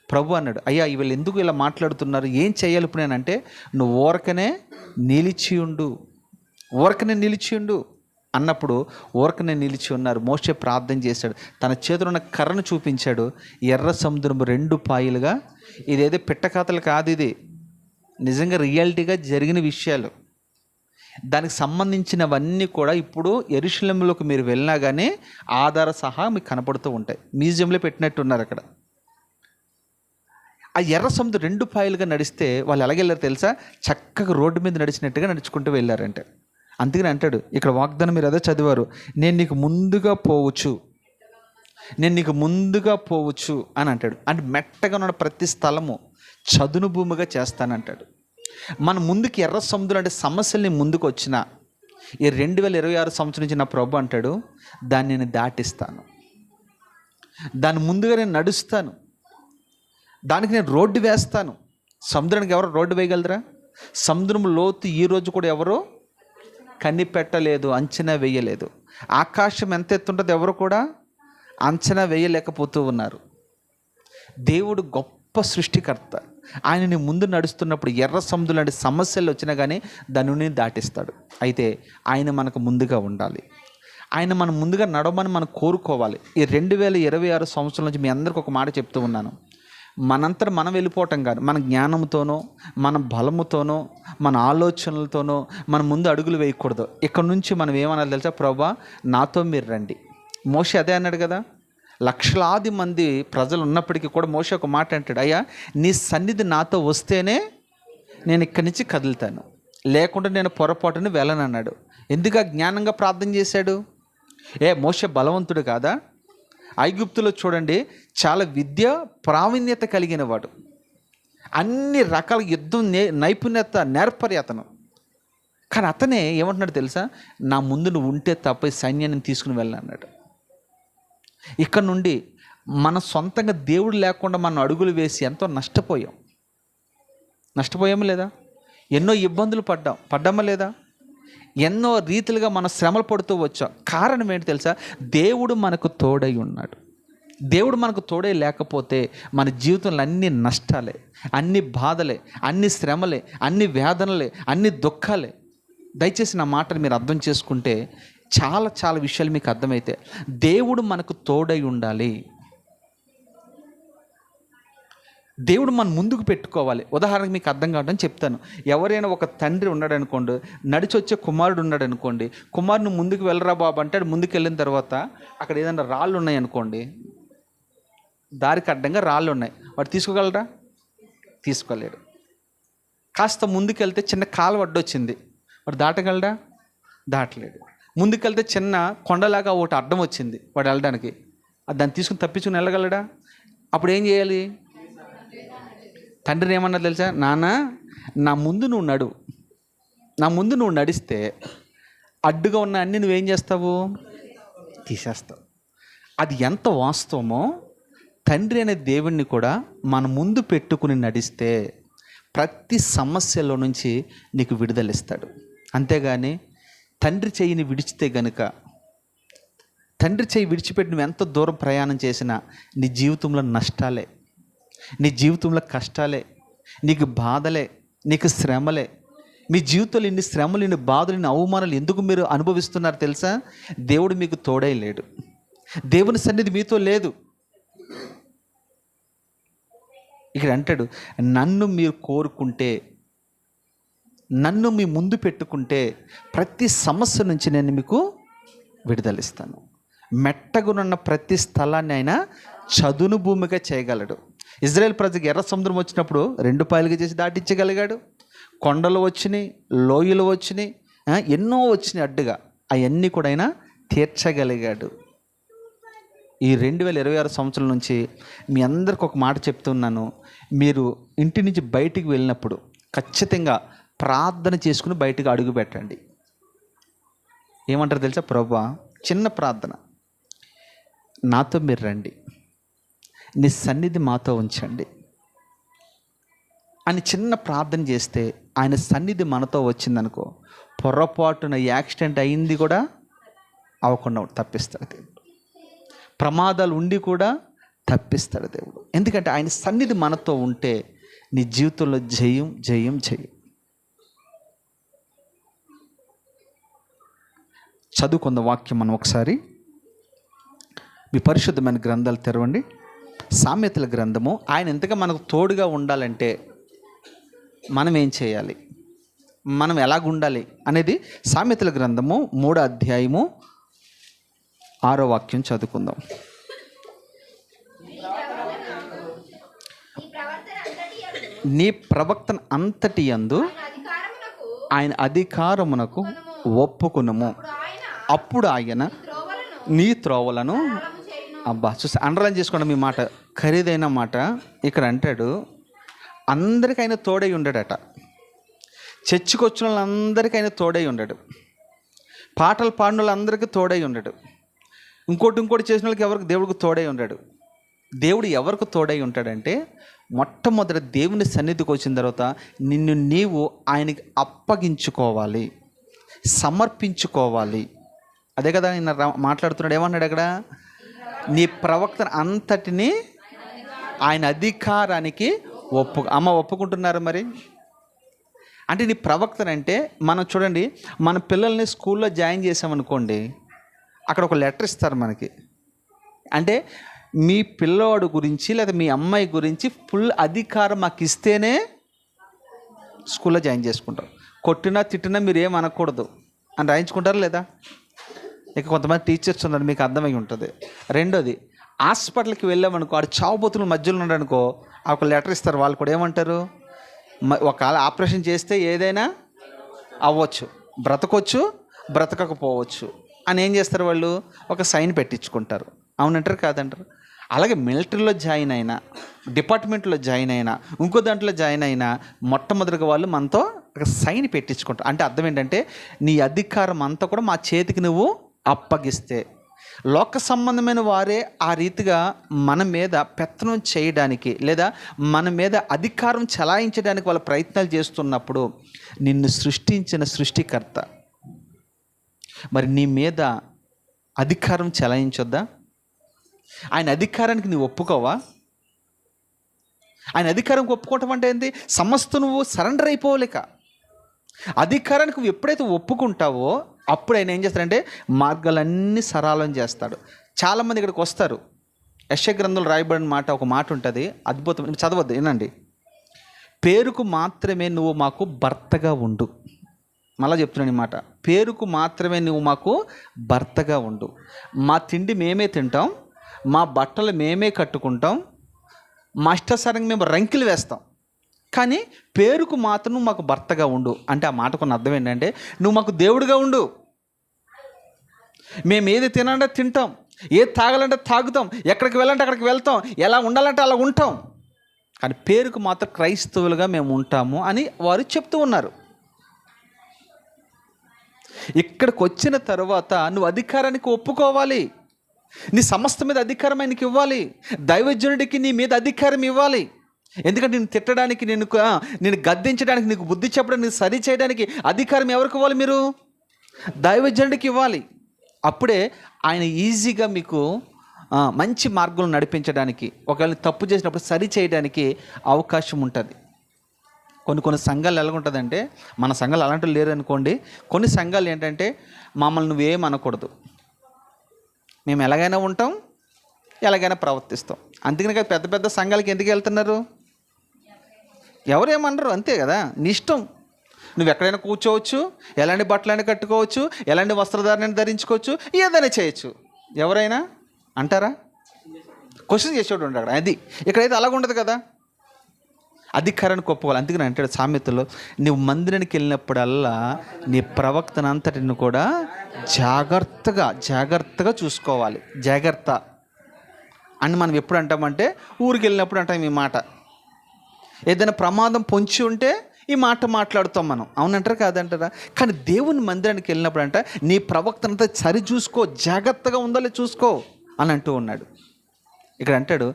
S1: ప్రభు అన్నాడు, అయ్యా వీళ్ళు ఎందుకు ఇలా మాట్లాడుతున్నారు, ఏం చేయాలి ఇప్పుడు నేనంటే, నువ్వు ఊరకనే నిలిచి ఉండు అన్నప్పుడు ఊరకనే నిలిచి ఉన్నారు. మోషే ప్రార్థన చేశాడు, తన చేతిలో ఉన్న కర్రను చూపించాడు. ఎర్ర సముద్రం 2 పాయలుగా, ఇదేదో పిట్టకథలు కాదు, ఇది నిజంగా రియాలిటీగా జరిగిన విషయాలు. దానికి సంబంధించినవన్నీ కూడా ఇప్పుడు యెరూషలేములోకి మీరు వెళ్ళినా కానీ ఆధార సహా మీకు కనపడుతూ ఉంటాయి. మ్యూజియంలో పెట్టినట్టున్నారు అక్కడ. ఆ ఎర్ర సముద్రం 2 పాయలుగా నడిస్తే వాళ్ళు ఎలాగెళ్ళారు తెలుసా? చక్కగా రోడ్డు మీద నడిచినట్టుగా నడుచుకుంటూ వెళ్ళారంటే. అందుకని అంటాడు ఇక్కడ వాగ్దానం, మీరు అదే చదివారు, నేను నీకు ముందుగా పోవచ్చు అని అంటాడు. అంటే మెట్టగా ఉన్న ప్రతి స్థలము చదును భూమిగా చేస్తానంటాడు. మన ముందుకి ఎర్ర సముద్రం అంటే సమస్యల్ని ముందుకు వచ్చిన ఈ 2026 సంవత్సరం నుంచి నా ప్రభు అంటాడు, దాన్ని నేను దాటిస్తాను, దాని ముందుగా నేను నడుస్తాను, దానికి నేను రోడ్డు వేస్తాను. సముద్రానికి ఎవరు రోడ్డు వేయగలరా? సముద్రం లోతు ఈరోజు కూడా ఎవరో కనిపెట్టలేదు, అంచనా వేయలేదు. ఆకాశం ఎంత ఎత్తుంటుందో ఎవరు కూడా అంచనా వేయలేకపోతూ ఉన్నారు. దేవుడు గొప్ప సృష్టికర్త. ఆయనని ముందు నడుస్తున్నప్పుడు ఎర్ర సముద్రం లాంటి సమస్యలు వచ్చినా కానీ దానిని దాటిస్తాడు. అయితే ఆయన మనకు ముందుగా ఉండాలి, ఆయన మనం ముందుగా నడవమని మనం కోరుకోవాలి. ఈ 2026 సంవత్సరం నుంచి మీ అందరికీ ఒక మాట చెప్తూ ఉన్నాను, మనంతట మనం వెళ్ళిపోవటం కాదు, మన జ్ఞానంతోనో, మన బలముతోనో, మన ఆలోచనలతోనో మన ముందు అడుగులు వేయకూడదు. ఇక్కడ నుంచి మనం ఏమనాలి తెలుసా? ప్రభువా నాతో మీరు రండి. మోషే అదే అన్నాడు కదా. లక్షలాది మంది ప్రజలు ఉన్నప్పటికీ కూడా మోషే ఒక మాట అంటాడు, అయ్యా నీ సన్నిధి నాతో వస్తేనే నేను ఇక్కడి నుంచి కదులుతాను, లేకుండా నేను పొరపాటుని వెళ్ళనన్నాడు. ఎందుకు జ్ఞానంగా ప్రార్థన చేశాడు? మోషే బలవంతుడు కాదా? ఐగుప్తులో చూడండి, చాలా విద్య ప్రావీణ్యత కలిగిన వాడు, అన్ని రకాల యుద్ధం నైపుణ్యత నేర్పరి అతను. కానీ అతనే ఏమంటున్నాడు తెలుసా? నా ముందు నువ్వు ఉంటే తప్ప సైన్యాన్ని తీసుకుని వెళ్ళన్నాడు. ఇక్కడ నుండి మన సొంతంగా దేవుడు లేకుండా మనం అడుగులు వేసి ఎంతో నష్టపోయామా లేదా? ఎన్నో ఇబ్బందులు పడ్డామా లేదా? ఎన్నో రీతిలుగా మనం శ్రమలు పడుతూ వచ్చాం. కారణం ఏంటి తెలుసా? దేవుడు మనకు తోడై ఉన్నాడు. దేవుడు మనకు తోడే లేకపోతే మన జీవితంలో అన్ని నష్టాలే, అన్ని బాధలే, అన్ని శ్రమలే, అన్ని వేదనలే, అన్ని దుఃఖాలే. దయచేసి నా మాటను మీరు అర్థం చేసుకుంటే చాలా చాలా విషయాలు మీకు అర్థమైతే. దేవుడు మనకు తోడై ఉండాలి, దేవుడు మన ముందుకు పెట్టుకోవాలి. ఉదాహరణకు మీకు అర్థం కావడం చెప్తాను. ఎవరైనా ఒక తండ్రి ఉన్నాడు అనుకోండి, నడిచి వచ్చే కుమారుడు ఉన్నాడు అనుకోండి, కుమారుని ముందుకు వెళ్ళరా బాబు అంటే ముందుకు వెళ్ళిన తర్వాత అక్కడ ఏదైనా రాళ్ళు ఉన్నాయి అనుకోండి, దారికి అడ్డంగా రాళ్ళు ఉన్నాయి, వాడు తీసుకోగలరా? తీసుకోలేడు. కాస్త ముందుకెళ్తే చిన్న కాలువ అడ్డొచ్చింది, వాడు దాటగలరా? దాటలేడు. ముందుకెళ్తే చిన్న కొండలాగా ఒకటి అడ్డం వచ్చింది, వాడు వెళ్ళడానికి దాన్ని తీసుకుని తప్పించుకుని వెళ్ళగలడా? అప్పుడు ఏం చేయాలి? తండ్రిని ఏమన్నా తెలుసా? నాన్న, నా ముందు నువ్వు నడువు, నా ముందు నువ్వు నడిస్తే అడ్డుగా ఉన్న అన్ని నువ్వేం చేస్తావు? తీసేస్తావు. అది ఎంత వాస్తవమో తండ్రి అనే దేవుణ్ణి కూడా మన ముందు పెట్టుకుని నడిస్తే ప్రతి సమస్యలో నుంచి నీకు విడుదలిస్తాడు. అంతేగాని తండ్రి చెయ్యిని విడిచితే గనుక, తండ్రి చెయ్యి విడిచిపెట్టి నువ్వు ఎంత దూరం ప్రయాణం చేసినా నీ జీవితంలో నష్టాలే, నీ జీవితంలో కష్టాలే, నీకు బాధలే, నీకు శ్రమలే. మీ జీవితంలో ఇన్ని శ్రమలు, ఇన్ని బాధలు, ఇన్ని అవమానాలు ఎందుకు మీరు అనుభవిస్తున్నారు తెలుసా? దేవుడు మీకు తోడై లేడు, దేవుని సన్నిధి మీతో లేదు. ఇక్కడ అంటాడు, నన్ను మీరు కోరుకుంటే, నన్ను మీ ముందు పెట్టుకుంటే ప్రతి సమస్య నుంచి నేను మీకు విడుదలిస్తాను. మెట్టగునున్న ప్రతి స్థలాన్ని ఆయన చదును భూమిగా చేయగలడు. ఇజ్రాయేల్ ప్రజలకు ఎర్ర సముద్రం వచ్చినప్పుడు 2 పాయలుగా చేసి దాటించగలిగాడు. కొండలు వచ్చినాయి, లోయలు వచ్చినాయి, ఎన్నో వచ్చినాయి అడ్డుగా, అవన్నీ కూడా ఆయన తీర్చగలిగాడు. ఈ 2026 సంవత్సరం నుంచి మీ అందరికి ఒక మాట చెప్తున్నాను. మీరు ఇంటి నుంచి బయటికి వెళ్ళినప్పుడు ఖచ్చితంగా ప్రార్థన చేసుకుని బయటకు అడుగు పెట్టండి. ఏమంటారు తెలుసా? ప్రభువా, చిన్న ప్రార్థన, నాతో మీరు రండి, నీ సన్నిధి మాతో ఉంచండి అని చిన్న ప్రార్థన చేస్తే ఆయన సన్నిధి మనతో వచ్చిందనుకో, పొరపాటున యాక్సిడెంట్ అయింది కూడా అవ్వకుండా తప్పిస్తాడు దేవుడు. ప్రమాదాలు ఉండి కూడా తప్పిస్తాడు దేవుడు. ఎందుకంటే ఆయన సన్నిధి మనతో ఉంటే నీ జీవితంలో జయం జయం జయం. చదువుకున్న వాక్యం మనం ఒకసారి మీ పరిశుద్ధమైన గ్రంథాలు తెరవండి. సామెతల గ్రంథము. ఆయన ఎంతగా మనకు తోడుగా ఉండాలంటే మనం ఏం చేయాలి, మనం ఎలాగ ఉండాలి అనేది సామెతల గ్రంథము 3వ అధ్యాయము 6వ వాక్యం చదువుకుందాం. నీ ప్రవక్తన అంతటి యందు ఆయన అధికారమునకు ఒప్పుకునము, అప్పుడు ఆయన నీ త్రోవలను. అబ్బా, చూసి అండర్లైన్ చేసుకోండి మీ మాట, ఖరీదైన మాట. ఇక్కడ అంటాడు, అందరికైనా తోడై ఉండడట. చర్చికి వచ్చిన వాళ్ళందరికైనా తోడై ఉండడు, పాటలు పాడిన వాళ్ళందరికీ తోడై ఉండడు, ఇంకోటి చేసిన వాళ్ళకి ఎవరికి దేవుడికి తోడై ఉండడు. దేవుడు ఎవరికి తోడై ఉంటాడంటే, మొట్టమొదటి దేవుని సన్నిధికి వచ్చిన తర్వాత నిన్ను నీవు ఆయనకి అప్పగించుకోవాలి, సమర్పించుకోవాలి. అదే కదా ఆయన మాట్లాడుతున్నాడు. ఏమన్నాడు అక్కడ? నీ ప్రవక్త అంతటిని ఆయన అధికారానికి ఒప్పుకుంటున్నారు. మరి అంటే నీ ప్రవక్తనంటే, మనం చూడండి, మన పిల్లల్ని స్కూల్లో జాయిన్ చేసామనుకోండి, అక్కడ ఒక లెటర్ ఇస్తారు మనకి. అంటే మీ పిల్లవాడు గురించి లేదా మీ అమ్మాయి గురించి ఫుల్ అధికారం మాకు ఇస్తేనే స్కూల్లో జాయిన్ చేసుకుంటారు. కొట్టినా తిట్టినా మీరు ఏం అనకూడదు అని రాయించుకుంటారు లేదా? ఇక కొంతమంది టీచర్స్ ఉన్నారు, మీకు అర్థమై ఉంటుంది. రెండోది, హాస్పిటల్కి వెళ్ళామనుకో, ఆడు చావుబోతుల మధ్యలో ఉన్నాడు అనుకో, ఒక లెటర్ ఇస్తారు. వాళ్ళు కూడా ఏమంటారు, ఒకవేళ ఆపరేషన్ చేస్తే ఏదైనా అవ్వచ్చు, బ్రతకొచ్చు బ్రతకకపోవచ్చు అని ఏం చేస్తారు వాళ్ళు, ఒక సైన్ పెట్టించుకుంటారు. అవునంటారు కాదంటారు? అలాగే మిలిటరీలో జాయిన్ అయినా, డిపార్ట్మెంట్లో జాయిన్ అయినా, ఇంకో దాంట్లో జాయిన్ అయినా మొట్టమొదటిగా వాళ్ళు మనతో ఒక సైన్ పెట్టించుకుంటారు. అంటే అర్థం ఏంటంటే, నీ అధికారం అంతా కూడా మా చేతికి నువ్వు అప్పగిస్తే. లోక సంబంధమైన వారే ఆ రీతిగా మన మీద పెత్తనం చేయడానికి లేదా మన మీద అధికారం చలాయించడానికి వాళ్ళ ప్రయత్నాలు చేస్తున్నప్పుడు, నిన్ను సృష్టించిన సృష్టికర్త మరి నీ మీద అధికారం చలాయించొద్దా? ఆయన అధికారానికి నువ్వు ఒప్పుకోవా? ఆయన అధికారానికి ఒప్పుకోవటం అంటే ఏంటి? సమస్త నువ్వు సరెండర్ అయిపోలేక. అధికారానికి నువ్వు ఎప్పుడైతే ఒప్పుకుంటావో అప్పుడు ఆయన ఏం చేస్తాడంటే మార్గాలన్నీ సరళం చేస్తాడు. చాలామంది ఇక్కడికి వస్తారు. యెషయా గ్రంథంలో రాయబడిన మాట, ఒక మాట ఉంటుంది, అద్భుతం, చదవద్దు, వినండి. పేరుకు మాత్రమే నువ్వు మాకు భర్తగా ఉండు. మళ్ళీ చెప్తున్నాను ఈ మాట, పేరుకు మాత్రమే నువ్వు మాకు భర్తగా ఉండు. మా తిండి మేమే తింటాం, మా బట్టలు మేమే కట్టుకుంటాం, మా ఇష్టానుసారంగా మేము రంకిలు వేస్తాం, కానీ పేరుకు మాత్రం నువ్వు మాకు భర్తగా ఉండు. అంటే ఆ మాటకున్న అర్థం ఏంటంటే నువ్వు మాకు దేవుడిగా ఉండు. మేము ఏది తినాలంటే తింటాం, ఏది తాగాలంటే తాగుతాం, ఎక్కడికి వెళ్ళాలంటే అక్కడికి వెళ్తాం, ఎలా ఉండాలంటే అలా ఉంటాం, కానీ పేరుకు మాత్రం క్రైస్తవులుగా మేము ఉంటాము అని వారు చెప్తూ ఉన్నారు. ఇక్కడికి వచ్చిన తర్వాత నువ్వు అధికారానికి ఒప్పుకోవాలి. నీ సమస్త మీద అధికారం ఆయనకి ఇవ్వాలి. దైవజనుడికి నీ మీద అధికారం ఇవ్వాలి. ఎందుకంటే నేను తిట్టడానికి, నేను గద్దించడానికి, నీకు బుద్ధి చెప్పడానికి, నీకు సరి చేయడానికి అధికారం ఎవరికి ఇవ్వాలి? మీరు దైవజనుడికి ఇవ్వాలి. అప్పుడే ఆయన ఈజీగా మీకు మంచి మార్గం నడిపించడానికి, ఒకవేళ తప్పు చేసినప్పుడు సరి చేయడానికి అవకాశం ఉంటుంది. కొన్ని సంఘాలు ఎలాగుంటుందంటే, మన సంఘాలు అలాంటివి లేరు అనుకోండి, కొన్ని సంఘాలు ఏంటంటే మమ్మల్ని నువ్వేం అనకూడదు, మేము ఎలాగైనా ఉంటాం, ఎలాగైనా ప్రవర్తిస్తాం. అందుకని పెద్ద పెద్ద సంఘాలకి ఎందుకు వెళ్తున్నారు? ఎవరేమన్నారు, అంతే కదా, నీ ఇష్టం, నువ్వు ఎక్కడైనా కూర్చోవచ్చు, ఎలాంటి బట్టలైనా కట్టుకోవచ్చు, ఎలాంటి వస్త్రధారణను ధరించుకోవచ్చు, ఏదైనా చేయొచ్చు. ఎవరైనా అంటారా? క్వశ్చన్ చేసేవాడు ఉంటాడు. అది ఇక్కడైతే అలాగ ఉండదు కదా, అధికారానికి ఒప్పుకోవాలి. అందుకని అంటాడు సామెతలో, నువ్వు మందిరానికి వెళ్ళినప్పుడల్లా నీ ప్రవక్తన అంతటిని కూడా జాగ్రత్తగా చూసుకోవాలి. జాగ్రత్త అని మనం ఎప్పుడు అంటామంటే ఊరికి వెళ్ళినప్పుడు అంటాం ఈ మాట. ఏదైనా ప్రమాదం పొంచి ఉంటే ఈ మాట మాట్లాడుతాం మనం, అవునంటారా కాదంటారా? కానీ దేవుని మందిరానికి వెళ్ళినప్పుడు అంట నీ ప్రవక్తనంతా సరి చూసుకో, జాగ్రత్తగా ఉందో చూసుకో అని అంటూ ఉన్నాడు. ఇక్కడ అంటాడు,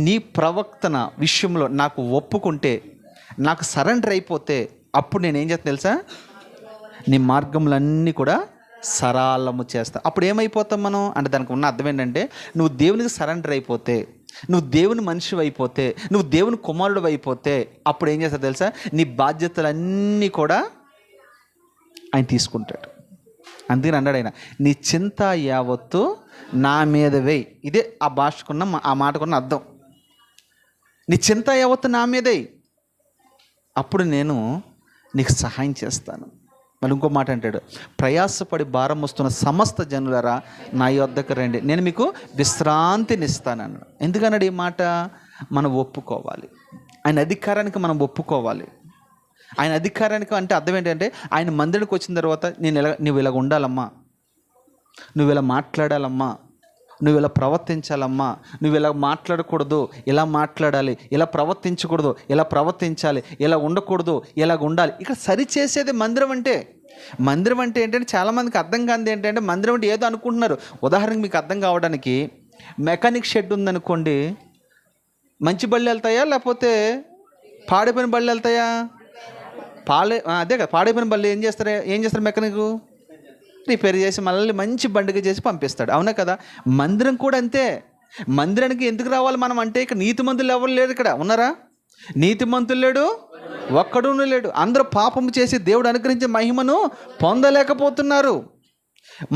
S1: నీ ప్రవక్తన విషయంలో నాకు ఒప్పుకుంటే, నాకు సరెండర్ అయిపోతే, అప్పుడు నేనేం చేస్తాను తెలుసా? నీ మార్గములన్నీ కూడా సరళము చేస్తా. అప్పుడు ఏమైపోతాం మనం అంటే, దానికి ఉన్న అర్థం ఏంటంటే, నువ్వు దేవునికి సరెండర్ అయిపోతే, నువ్వు దేవుని మనిషి అయిపోతే, నువ్వు దేవుని కుమారుడు అయిపోతే, అప్పుడు ఏం చేస్తావు తెలుసా? నీ బాధ్యతలన్నీ కూడా ఆయన తీసుకుంటాడు. అందుకని అన్నాడు ఆయన, నీ చింత యావత్తు నా మీద వేయి. ఇదే ఆ భాషకున్న ఆ మాటకున్న అర్థం. నీ చింత యావత్తు నా మీదే, అప్పుడు నేను నీకు సహాయం చేస్తాను. మళ్ళీ ఇంకో మాట అంటాడు, ప్రయాసపడి భారం వస్తున్న సమస్త జనులరా నా యొద్దకు రండి, నేను మీకు విశ్రాంతినిస్తాను. ఎందుకన్నాడు ఈ మాట? మనం ఒప్పుకోవాలి, ఆయన అధికారానికి మనం ఒప్పుకోవాలి. ఆయన అధికారానికి అంటే అర్థం ఏంటంటే, ఆయన మందిరానికి వచ్చిన తర్వాత నువ్వు ఇలాగ ఉండాలమ్మా, నువ్వు ఇలా మాట్లాడాలమ్మా, నువ్వు ఇలా ప్రవర్తించాలమ్మా, నువ్వు ఇలా మాట్లాడకూడదు, ఇలా మాట్లాడాలి, ఇలా ప్రవర్తించకూడదు, ఇలా ప్రవర్తించాలి, ఇలా ఉండకూడదు, ఇలాగ ఉండాలి. ఇక్కడ సరి చేసేది మందిరం అంటే. మందిరం అంటే ఏంటంటే చాలామందికి అర్థం కానిది ఏంటంటే, మందిరం అంటే ఏదో అనుకుంటున్నారు. ఉదాహరణకు మీకు అర్థం కావడానికి, మెకానిక్ షెడ్ ఉందనుకోండి, మంచి బళ్ళు వెళ్తాయా లేకపోతే పాడైపోయిన బళ్ళు వెళ్తాయా? అదే కదా, పాడైపోయిన బళ్ళు ఏం చేస్తారు మెకానిక్? రిపేర్ చేసి మళ్ళీ మంచి బండిగా చేసి పంపిస్తాడు, అవునా కదా? మందిరం కూడా అంతే. మందిరానికి ఎందుకు రావాలి మనం అంటే, ఇక్కడ నీతిమంతులు ఎవరు లేరు. ఇక్కడ ఉన్నారా? నీతిమంతులు లేడు, ఒక్కడూ లేడు. అందరూ పాపము చేసి దేవుడు అనుగ్రహించే మహిమను పొందలేకపోతున్నారు.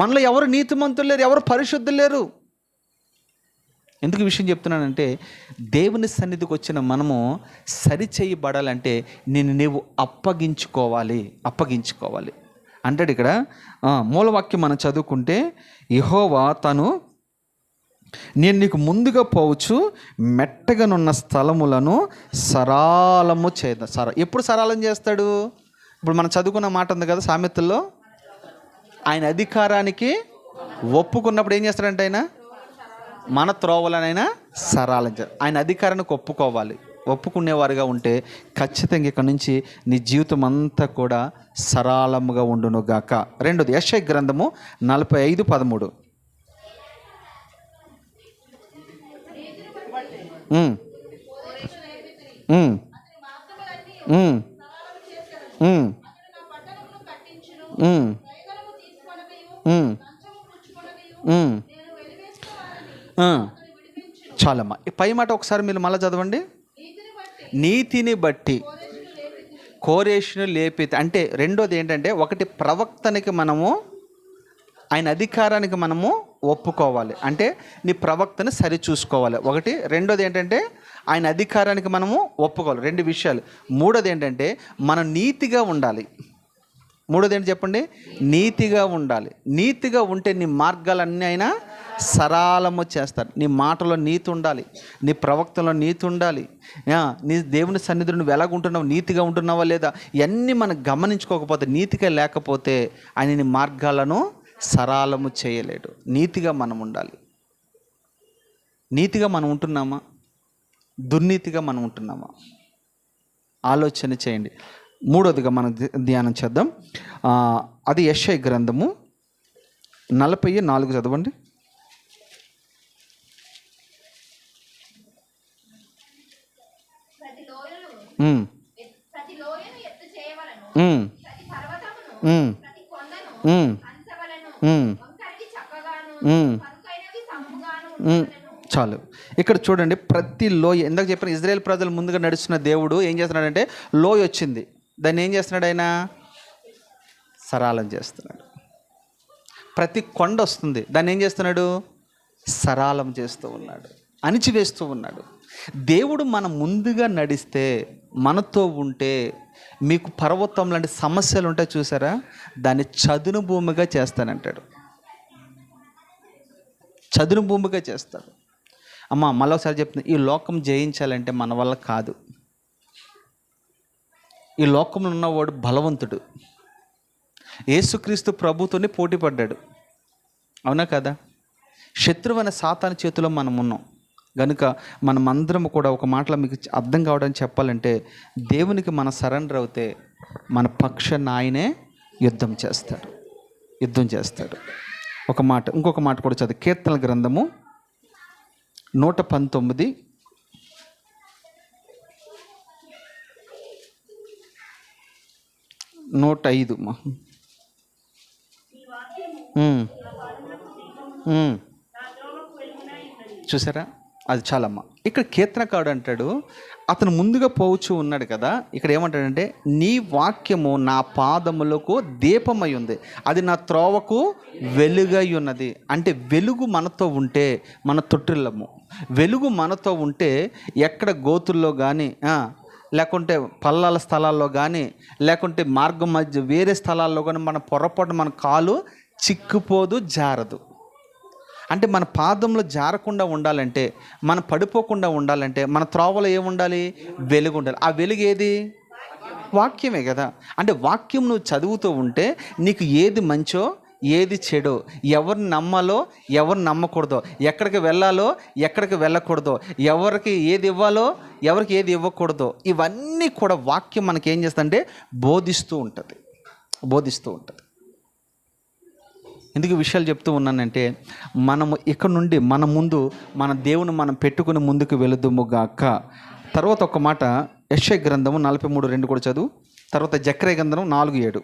S1: మనలో ఎవరు నీతిమంతులు లేరు, ఎవరు పరిశుద్ధులు లేరు. ఎందుకు ఈ విషయం చెప్తున్నానంటే, దేవుని సన్నిధికి వచ్చిన మనము సరిచేయబడాలంటే నీవు అప్పగించుకోవాలి. అంటాడు ఇక్కడ మూలవాక్యం మనం చదువుకుంటే, యెహోవా నేను నీకు ముందుగా పోవచ్చు, మెట్టగనున్న స్థలములను సరళము చేద్దాం. ఎప్పుడు సరళం చేస్తాడు? ఇప్పుడు మనం చదువుకున్న మాట ఉంది కదా సామెతల్లో, ఆయన అధికారానికి ఒప్పుకున్నప్పుడు ఏం చేస్తాడంటే, ఆయన మన త్రోవలనైనా సరళం చేస్తాడు. ఆయన అధికారానికి ఒప్పుకునేవారుగా ఉంటే ఖచ్చితంగా ఇక్కడ నుంచి నీ జీవితం అంతా కూడా సరళముగా ఉండును గాక. రెండోది యెషయా గ్రంథము 45:13. చాలమ్మా. ఈ పై మాట ఒకసారి మీరు మళ్ళీ చదవండి. నీతిని బట్టి కోరేషును లేపి. అంటే రెండోది ఏంటంటే, ఒకటి ప్రవక్తనికి మనము ఆయన అధికారానికి మనము ఒప్పుకోవాలి, అంటే నీ ప్రవక్తను సరిచూసుకోవాలి ఒకటి. రెండోది ఏంటంటే ఆయన అధికారానికి మనము ఒప్పుకోవాలి, రెండు విషయాలు. మూడోది ఏంటంటే మనం నీతిగా ఉండాలి. మూడోది ఏంటి చెప్పండి? నీతిగా ఉండాలి. నీతిగా ఉంటే నీ మార్గాలన్నీ అయినా సరళము చేస్తారు. నీ మాటలో నీతి ఉండాలి, నీ ప్రవక్తలో నీతి ఉండాలి, నీ దేవుని సన్నిధిలో నువ్వు ఎలాగుంటున్నావు, నీతిగా ఉంటున్నావా లేదా, ఇవన్నీ మనం గమనించుకోకపోతే, నీతిగా లేకపోతే ఆయన నీ మార్గాలను సరళము చేయలేడు. నీతిగా మనం ఉండాలి. నీతిగా మనం ఉంటున్నామా, దుర్నీతిగా మనం ఉంటున్నామా? ఆలోచన చేయండి. మూడోదిగా మనం ధ్యానం చేద్దాం. అది యెషయా గ్రంథము 44 చదవండి. చాలు. ఇక్కడ చూడండి, ప్రతి లోయ, ఇందాక చెప్పిన ఇజ్రాయేల్ ప్రజలు ముందుగా నడుస్తున్న దేవుడు ఏం చేస్తున్నాడంటే, లోయ వచ్చింది, దాన్ని ఏం చేస్తున్నాడు ఆయన? సరళం చేస్తున్నాడు. ప్రతి కొండ వస్తుంది, దాన్ని ఏం చేస్తున్నాడు? సరళం చేస్తూ ఉన్నాడు, అణిచివేస్తూ ఉన్నాడు. దేవుడు మనం ముందుగా నడిస్తే, మనతో ఉంటే, మీకు పర్వతం లాంటి సమస్యలు ఉంటాయి చూసారా, దాన్ని చదును భూమిగా చేస్తానంటాడు. చదును భూమిగా చేస్తాడు. అమ్మ మళ్ళొకసారి చెప్తున్నా, ఈ లోకం జయించాలంటే మన వల్ల కాదు. ఈ లోకంలో ఉన్నవాడు బలవంతుడు. యేసుక్రీస్తు ప్రభుతోనే పోటీ పడ్డాడు, అవునా కదా? శత్రువైన సాతాను చేతిలో మనం ఉన్నాం కనుక మనమందరం కూడా ఒక మాటలో మీకు అర్థం కావడానికి చెప్పాలంటే, దేవునికి మన సరెండర్ అవుతే మన పక్షాన ఆయనే యుద్ధం చేస్తాడు. ఒక మాట, ఇంకొక మాట కూడా చదువు. కీర్తనల గ్రంథము 119 105 చూసారా, అది చాలమ్మా. ఇక్కడ కీర్తనకారుడు అంటాడు, అతను ముందుగా పోవచ్చు ఉన్నాడు కదా, ఇక్కడ ఏమంటాడంటే, నీ వాక్యము నా పాదములకు దీపమై ఉంది, అది నా త్రోవకు వెలుగై ఉన్నది. అంటే వెలుగు మనతో ఉంటే మన తొట్టిల్లము. వెలుగు మనతో ఉంటే ఎక్కడ గోతుల్లో కానీ, లేకుంటే పల్లాల స్థలాల్లో కానీ, లేకుంటే మార్గం మధ్య వేరే స్థలాల్లో కానీ మన పొరపాటు మన కాలు చిక్కుపోదు, జారదు. అంటే మన పాదంలో జారకుండా ఉండాలంటే, మనం పడిపోకుండా ఉండాలంటే మన త్రోవలో ఏముండాలి? వెలుగు ఉండాలి. ఆ వెలుగు ఏది? వాక్యమే కదా. అంటే వాక్యం నువ్వు చదువుతూ ఉంటే నీకు ఏది మంచో ఏది చెడో, ఎవరిని నమ్మాలో ఎవరిని నమ్మకూడదో, ఎక్కడికి వెళ్ళాలో ఎక్కడికి వెళ్ళకూడదో, ఎవరికి ఏది ఇవ్వాలో ఎవరికి ఏది ఇవ్వకూడదో, ఇవన్నీ కూడా వాక్యం మనకి ఏం చేస్తుందంటే బోధిస్తూ ఉంటుంది. ఎందుకు విషయాలు చెప్తూ ఉన్నానంటే, మనము ఇక్కడ నుండి మన ముందు మన దేవుని మనం పెట్టుకుని ముందుకు వెళుదుముగాక. తర్వాత ఒక మాట, యెషయా గ్రంథము 43:2 కూడా చదువు. తర్వాత జకర్యా గ్రంథం 4:7.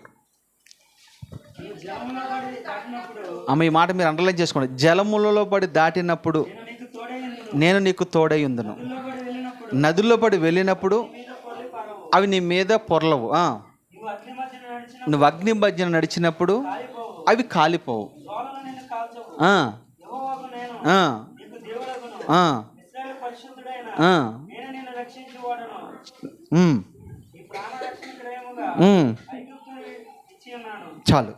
S1: ఈ మాట మీరు అండర్లైన్ చేసుకోండి. జలములలో పడి దాటినప్పుడు నేను నీకు తోడై ఉందును, నదుల్లో పడి వెళ్ళినప్పుడు అవి నీ మీద పొరలవు, నువ్వు అగ్ని మధ్యన నడిచినప్పుడు అవి కాలిపోవు. చాలు.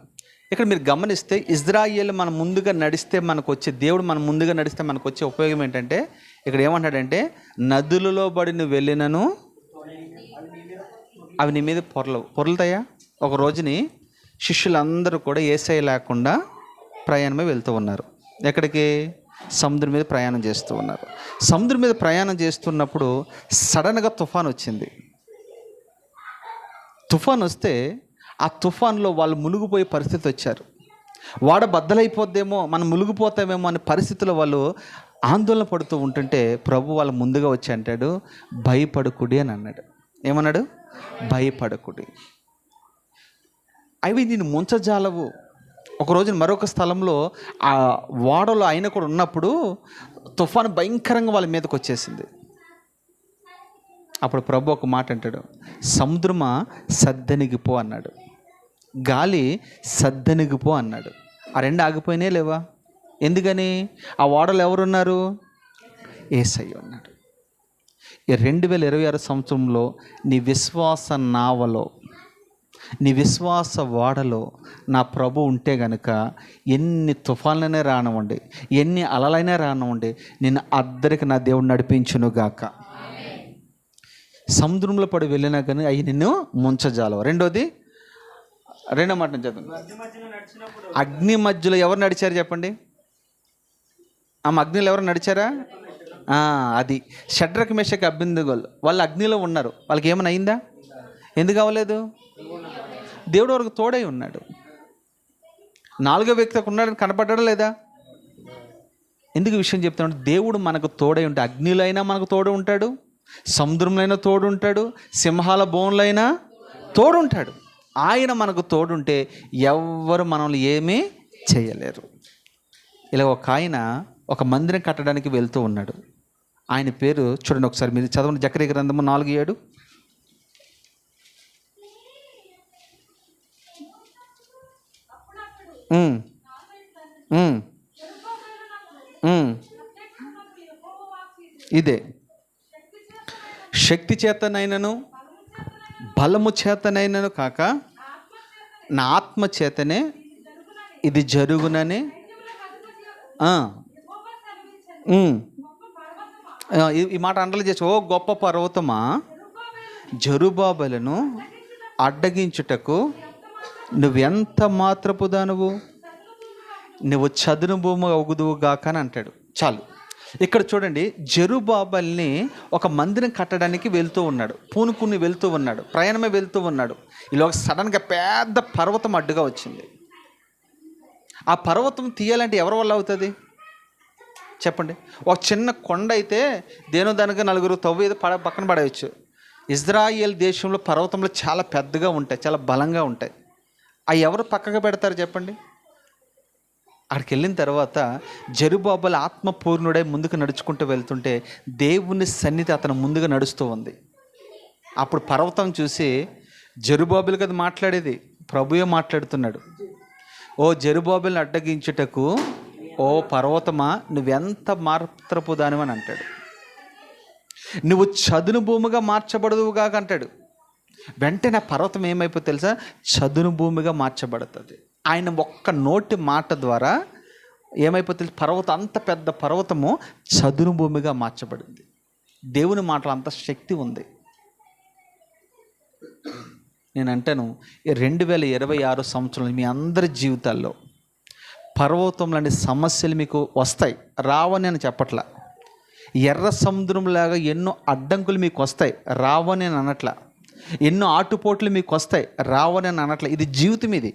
S1: ఇక్కడ మీరు గమనిస్తే, ఇజ్రాయేల్ మనం ముందుగా నడిస్తే మనకు వచ్చే, దేవుడు మనం ముందుగా నడిస్తే మనకు వచ్చే ఉపయోగం ఏంటంటే, ఇక్కడ ఏమంటాడంటే, నదులలో పడి నువ్వు వెళ్ళినను అవి నీ మీద పొరలుతాయా? ఒక రోజుని శిష్యులందరూ కూడా యేసయ్య లేకుండా ప్రయాణమే వెళ్తూ ఉన్నారు. ఎక్కడికి? సముద్రం మీద ప్రయాణం చేస్తూ ఉన్నారు. సముద్రం మీద ప్రయాణం చేస్తున్నప్పుడు సడన్గా తుఫాన్ వచ్చింది. తుఫాన్ వస్తే ఆ తుఫాన్లో వాళ్ళు మునిగిపోయే పరిస్థితి వచ్చారు. వాడ బద్దలైపోద్దేమో, మనం మునిగిపోతామేమో అనే పరిస్థితిలో వాళ్ళు ఆందోళన పడుతూ ఉంటుంటే, ప్రభు వాళ్ళ ముందుగా వచ్చి అంటాడు, భయపడకుడి అని అన్నాడు. ఏమన్నాడు? భయపడకుడి, అవి నేను ముంచజాలవు, ఒక రోజు మరొక స్థలంలో ఆ ఓడలో ఆయన కూడా ఉన్నప్పుడు తుఫాను భయంకరంగా వాళ్ళ మీదకి వచ్చేసింది. అప్పుడు ప్రభు ఒక మాట అంటాడు, సముద్రమా సద్దనిగిపో అన్నాడు, గాలి సద్దనిగిపో అన్నాడు. ఆ రెండు ఆగిపోయినాయి లేవా? ఎందుకని? ఆ ఓడలో ఎవరున్నారు? యేసయ్య ఉన్నాడు. ఈ 2026 సంవత్సరంలో నీ విశ్వాస నావలో, నీ విశ్వాస ఓడలో నా ప్రభు ఉంటే గనుక ఎన్ని తుఫాన్లైనా రానివ్వండి, ఎన్ని అలలైనా రానివ్వండి, నిన్ను అద్దరికి నా దేవుడు నడిపించునుగాక. సముద్రంలో పడి వెళ్ళినా కానీ అవి నిన్ను ముంచజాలవు. రెండో మాట చదువు. అగ్ని మధ్యలో ఎవరు నడిచారు చెప్పండి? అగ్నిలో ఎవరు నడిచారా? అది షడ్రక్ మేషక్ అబేద్నెగోలు వాళ్ళు అగ్నిలో ఉన్నారు. వాళ్ళకి ఏమైనా అయిందా? ఎందుకు అవ్వలేదు? దేవుడు వరకు తోడై ఉన్నాడు. 4వ వ్యక్తికి ఉన్నాడని కనపడ్డా లేదా? ఎందుకు విషయం చెప్తున్నాడు? దేవుడు మనకు తోడై ఉంటే అగ్నిలో అయినా మనకు తోడు ఉంటాడు, సముద్రంలో అయినా తోడు ఉంటాడు, సింహాల బోన్లో అయినా తోడు ఉంటాడు. ఆయన మనకు తోడుంటే ఎవ్వరు మనల్ని ఏమీ చేయలేరు. ఇలా ఒక ఆయన ఒక మందిరం కట్టడానికి వెళ్తూ ఉన్నాడు. ఆయన పేరు చూడండి ఒకసారి, మీరు చదవండి, జకర్యా గ్రంథము 4:7. ఇదే శక్తి చేతనైనను బలము చేతనైనను కాక నా ఆత్మ చేతనే ఇది జరుగునని ఈ మాట అండలు చేసి, ఓ గొప్ప పర్వతమా, జెరుబ్బాబెలును అడ్డగించుటకు నువ్వెంత మాత్రపు దానువు, నువ్వు చదును భూమి అవుదువు గాక అని అంటాడు. చాలు. ఇక్కడ చూడండి, జెరుబ్బాబెలుని ఒక మందిరం కట్టడానికి వెళ్తూ ఉన్నాడు, పూనుకుని వెళ్తూ ఉన్నాడు, ప్రయాణమే వెళ్తూ ఉన్నాడు. ఇలా సడన్గా పెద్ద పర్వతం అడ్డుగా వచ్చింది. ఆ పర్వతం తీయాలంటే ఎవరి వల్ల అవుతుంది చెప్పండి? ఒక చిన్న కొండ అయితే దేనో దానికి నలుగురు తవ్వేది పక్కన పడవచ్చు. ఇజ్రాయేల్ దేశంలో పర్వతంలో చాలా పెద్దగా ఉంటాయి, చాలా బలంగా ఉంటాయి. అవి ఎవరు పక్కగా పెడతారు చెప్పండి? అక్కడికి వెళ్ళిన తర్వాత జెరుబ్బాబెలు ఆత్మపూర్ణుడై ముందుకు నడుచుకుంటూ వెళ్తుంటే దేవుని సన్నిధి అతను ముందుగా నడుస్తూ ఉంది. అప్పుడు పర్వతం చూసి, జెరుబ్బాబెలు కదా మాట్లాడేది, ప్రభువే మాట్లాడుతున్నాడు. ఓ జెరుబ్బాబెలుని అడ్డగించుటకు ఓ పర్వతమా నువ్వెంత మాత్రపు దానివని అంటాడు. నువ్వు చదును భూమిగా మార్చబడదువుగా అంటాడు. వెంటనే పర్వతం ఏమైపోతుంది తెలుసా? చదును భూమిగా మార్చబడుతుంది. ఆయన ఒక్క నోటి మాట ద్వారా ఏమైపోతుంది? పర్వతం, అంత పెద్ద పర్వతము చదును భూమిగా మార్చబడింది. దేవుని మాటలు అంత శక్తి ఉంది. నేను అంటాను, 2026 సంవత్సరంలో మీ అందరి జీవితాల్లో పర్వతం లాంటి సమస్యలు మీకు వస్తాయి, రావని అని చెప్పట్లా. ఎర్ర సముద్రంలాగా ఎన్నో అడ్డంకులు మీకు వస్తాయి, రావని అని అనట్లా. ఎన్నో ఆటుపోట్లు మీకు వస్తాయి, రావని అని అనట్లా. ఇది జీవితం. ఇది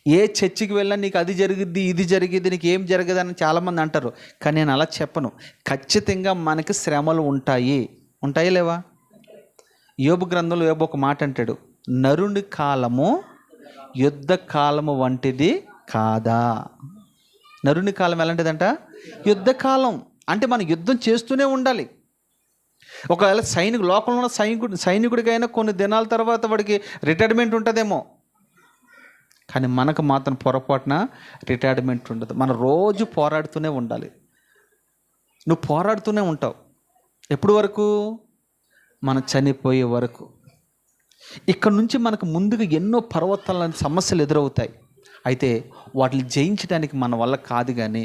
S1: ఏ చర్చికి వెళ్ళినా నీకు అది జరిగిద్ది, ఇది జరిగిద్ది, నీకు ఏం జరగదు అని చాలామంది అంటారు. కానీ నేను అలా చెప్పను. ఖచ్చితంగా మనకి శ్రమలు ఉంటాయి లేవా? యోబు గ్రంథంలో యోబు ఒక మాట అంటాడు, నరుని కాలము యుద్ధ కాలము వంటిది కాదా. నరుని కాలం ఎలాంటిదంట? యుద్ధకాలం. అంటే మనం యుద్ధం చేస్తూనే ఉండాలి. ఒకవేళ లోకంలో ఉన్న సైనికుడికైనా కొన్ని దినాల తర్వాత వాడికి రిటైర్మెంట్ ఉంటుందేమో, కానీ మనకు మాత్రం పొరపాటున రిటైర్మెంట్ ఉండదు. మనం రోజు పోరాడుతూనే ఉండాలి. నువ్వు పోరాడుతూనే ఉంటావు. ఎప్పుడు వరకు? మనం చనిపోయే వరకు. ఇక్కడ నుంచి మనకు ముందుగా ఎన్నో పర్వతాల సమస్యలు ఎదురవుతాయి. అయితే వాటిని జయించడానికి మన వల్ల కాదు, కానీ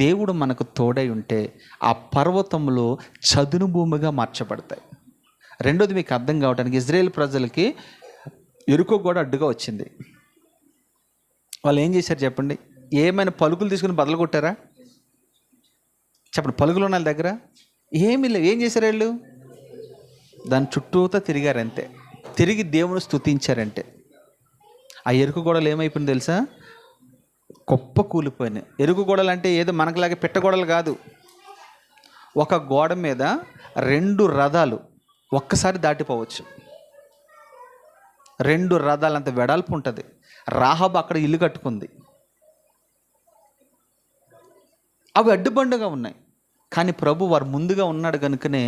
S1: దేవుడు మనకు తోడై ఉంటే ఆ పర్వతంలో చదును భూమిగా మార్చబడతాయి. రెండోది మీకు అర్థం కావడానికి, ఇజ్రాయేల్ ప్రజలకి ఎరుకో గోడ అడ్డుగా వచ్చింది. వాళ్ళు ఏం చేశారు చెప్పండి? ఏమైనా పలుకులు తీసుకుని బదలు కొట్టారా చెప్పండి? పలుకులు ఉన్న వాళ్ళ దగ్గర ఏమీ లేవు. ఏం చేశారు వీళ్ళు? దాని చుట్టూతో తిరిగారంతే. తిరిగి దేవుని స్తుతించారంటే ఆ ఎరుకు గోడలు ఏమైపోయింది తెలుసా? గొప్ప కూలిపోయినాయి. ఎరుకు గోడలు అంటే ఏదో మనకులాగే పెట్టగోడలు కాదు. ఒక గోడ మీద 2 రథాలు ఒక్కసారి దాటిపోవచ్చు. 2 రథాలు అంత వెడల్పు ఉంటుంది. రాహాబు అక్కడ ఇల్లు కట్టుకుంది. అవి అడ్డుబండగా ఉన్నాయి, కానీ ప్రభు వారు ముందుగా ఉన్నాడు కనుకనే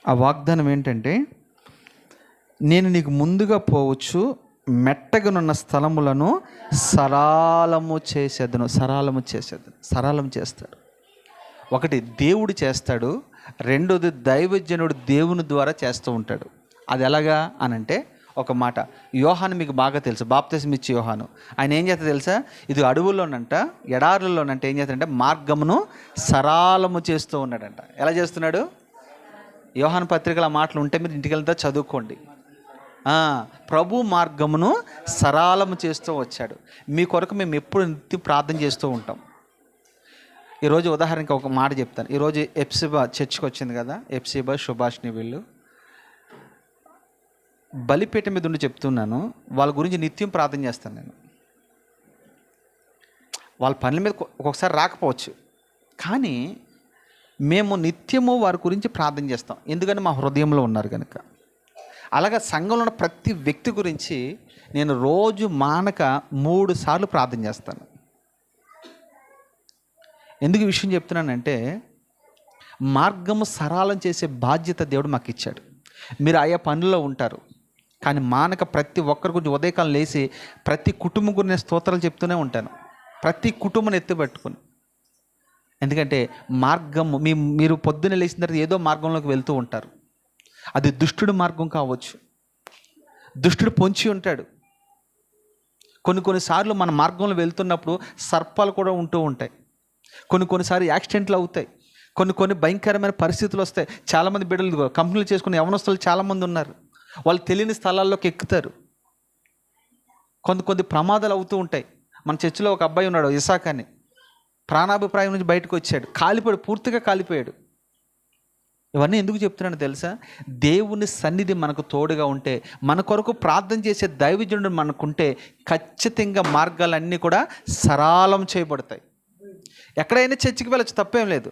S1: ఆ వాగ్దానం ఏంటంటే, నేను నీకు ముందుగా పోవచ్చు, మెట్టగనున్న స్థలములను సరళము చేసేదను. సరళం చేస్తాడు. ఒకటి దేవుడు చేస్తాడు, రెండోది దైవజనుడు దేవుని ద్వారా చేస్తూ ఉంటాడు. అది ఎలాగా అనంటే, ఒక మాట, యోహాను మీకు బాగా తెలుసు, బాప్తిసం ఇచ్చే యోహాను. ఆయన ఏం చేస్తా తెలుసా, ఇది అడవుల్లోనంట, ఎడారుల్లోనంట ఏం చేస్తాడంటే మార్గమును సరళము చేస్తూ ఉన్నాడంట. ఎలా చేస్తున్నాడు? యోహాను పత్రికల మాటలు ఉంటే మీరు ఇంటికి వెళ్తే చదువుకోండి. ప్రభు మార్గమును సరళము చేస్తూ వచ్చాడు. మీ కొరకు మేము ఎప్పుడు నిత్యం ప్రార్థన చేస్తూ ఉంటాం. ఈరోజు ఉదాహరణకి ఒక మాట చెప్తాను. ఈరోజు ఎప్సిబా చర్చికి వచ్చింది కదా, ఎప్సిబా సుభాష్ని వీళ్ళు బలిపీఠం మీద ఉండి చెప్తున్నాను. వాళ్ళ గురించి నిత్యం ప్రార్థన చేస్తాను నేను. వాళ్ళ పనుల మీద ఒక్కొక్కసారి రాకపోవచ్చు, కానీ మేము నిత్యము వారి గురించి ప్రార్థన చేస్తాం. ఎందుకంటే మా హృదయంలో ఉన్నారు కనుక. అలాగే సంఘంలో ఉన్న ప్రతి వ్యక్తి గురించి నేను రోజు మానక 3 సార్లు ప్రార్థన చేస్తాను. ఎందుకు ఈ విషయం చెప్తున్నానంటే, మార్గము సరళం చేసే బాధ్యత దేవుడు మాకు ఇచ్చాడు. మీరు ఆయా పనుల్లో ఉంటారు, కానీ మానక ప్రతి ఒక్కరి గురించి ఉదయకాలం లేచి ప్రతి కుటుంబం గురించి నేను స్తోత్రాలు చెప్తూనే ఉంటాను, ప్రతి కుటుంబం ఎత్తిపెట్టుకుని. ఎందుకంటే మార్గము మీరు పొద్దున్న లేచిన తర్వాత ఏదో మార్గంలోకి వెళ్తూ ఉంటారు. అది దుష్టుడి మార్గం కావచ్చు, దుష్టుడు పొంచి ఉంటాడు. కొన్నిసార్లు మన మార్గంలో వెళ్తున్నప్పుడు సర్పాలు కూడా ఉంటూ ఉంటాయి. కొన్నిసార్లు యాక్సిడెంట్లు అవుతాయి. కొన్ని భయంకరమైన పరిస్థితులు వస్తాయి. చాలామంది బిడ్డలు కంపెనీలు చేసుకుని యవనస్తులు చాలామంది ఉన్నారు. వాళ్ళు తెలియని స్థలాల్లోకి ఎక్కుతారు. కొన్ని ప్రమాదాలు అవుతూ ఉంటాయి. మన చర్చిలో ఒక అబ్బాయి ఉన్నాడు, ఇసాక్ అని. ప్రాణాభిప్రాయం నుంచి బయటకు వచ్చాడు, కాలిపోయాడు, పూర్తిగా కాలిపోయాడు. ఇవన్నీ ఎందుకు చెప్తున్నాను తెలుసా? దేవుని సన్నిధి మనకు తోడుగా ఉంటే, మన కొరకు ప్రార్థన చేసే దైవజనుడు మనకుంటే ఖచ్చితంగా మార్గాలన్నీ కూడా సరళం చేయబడతాయి. ఎక్కడైనా చర్చికి వెళ్ళొచ్చు, తప్పేం లేదు.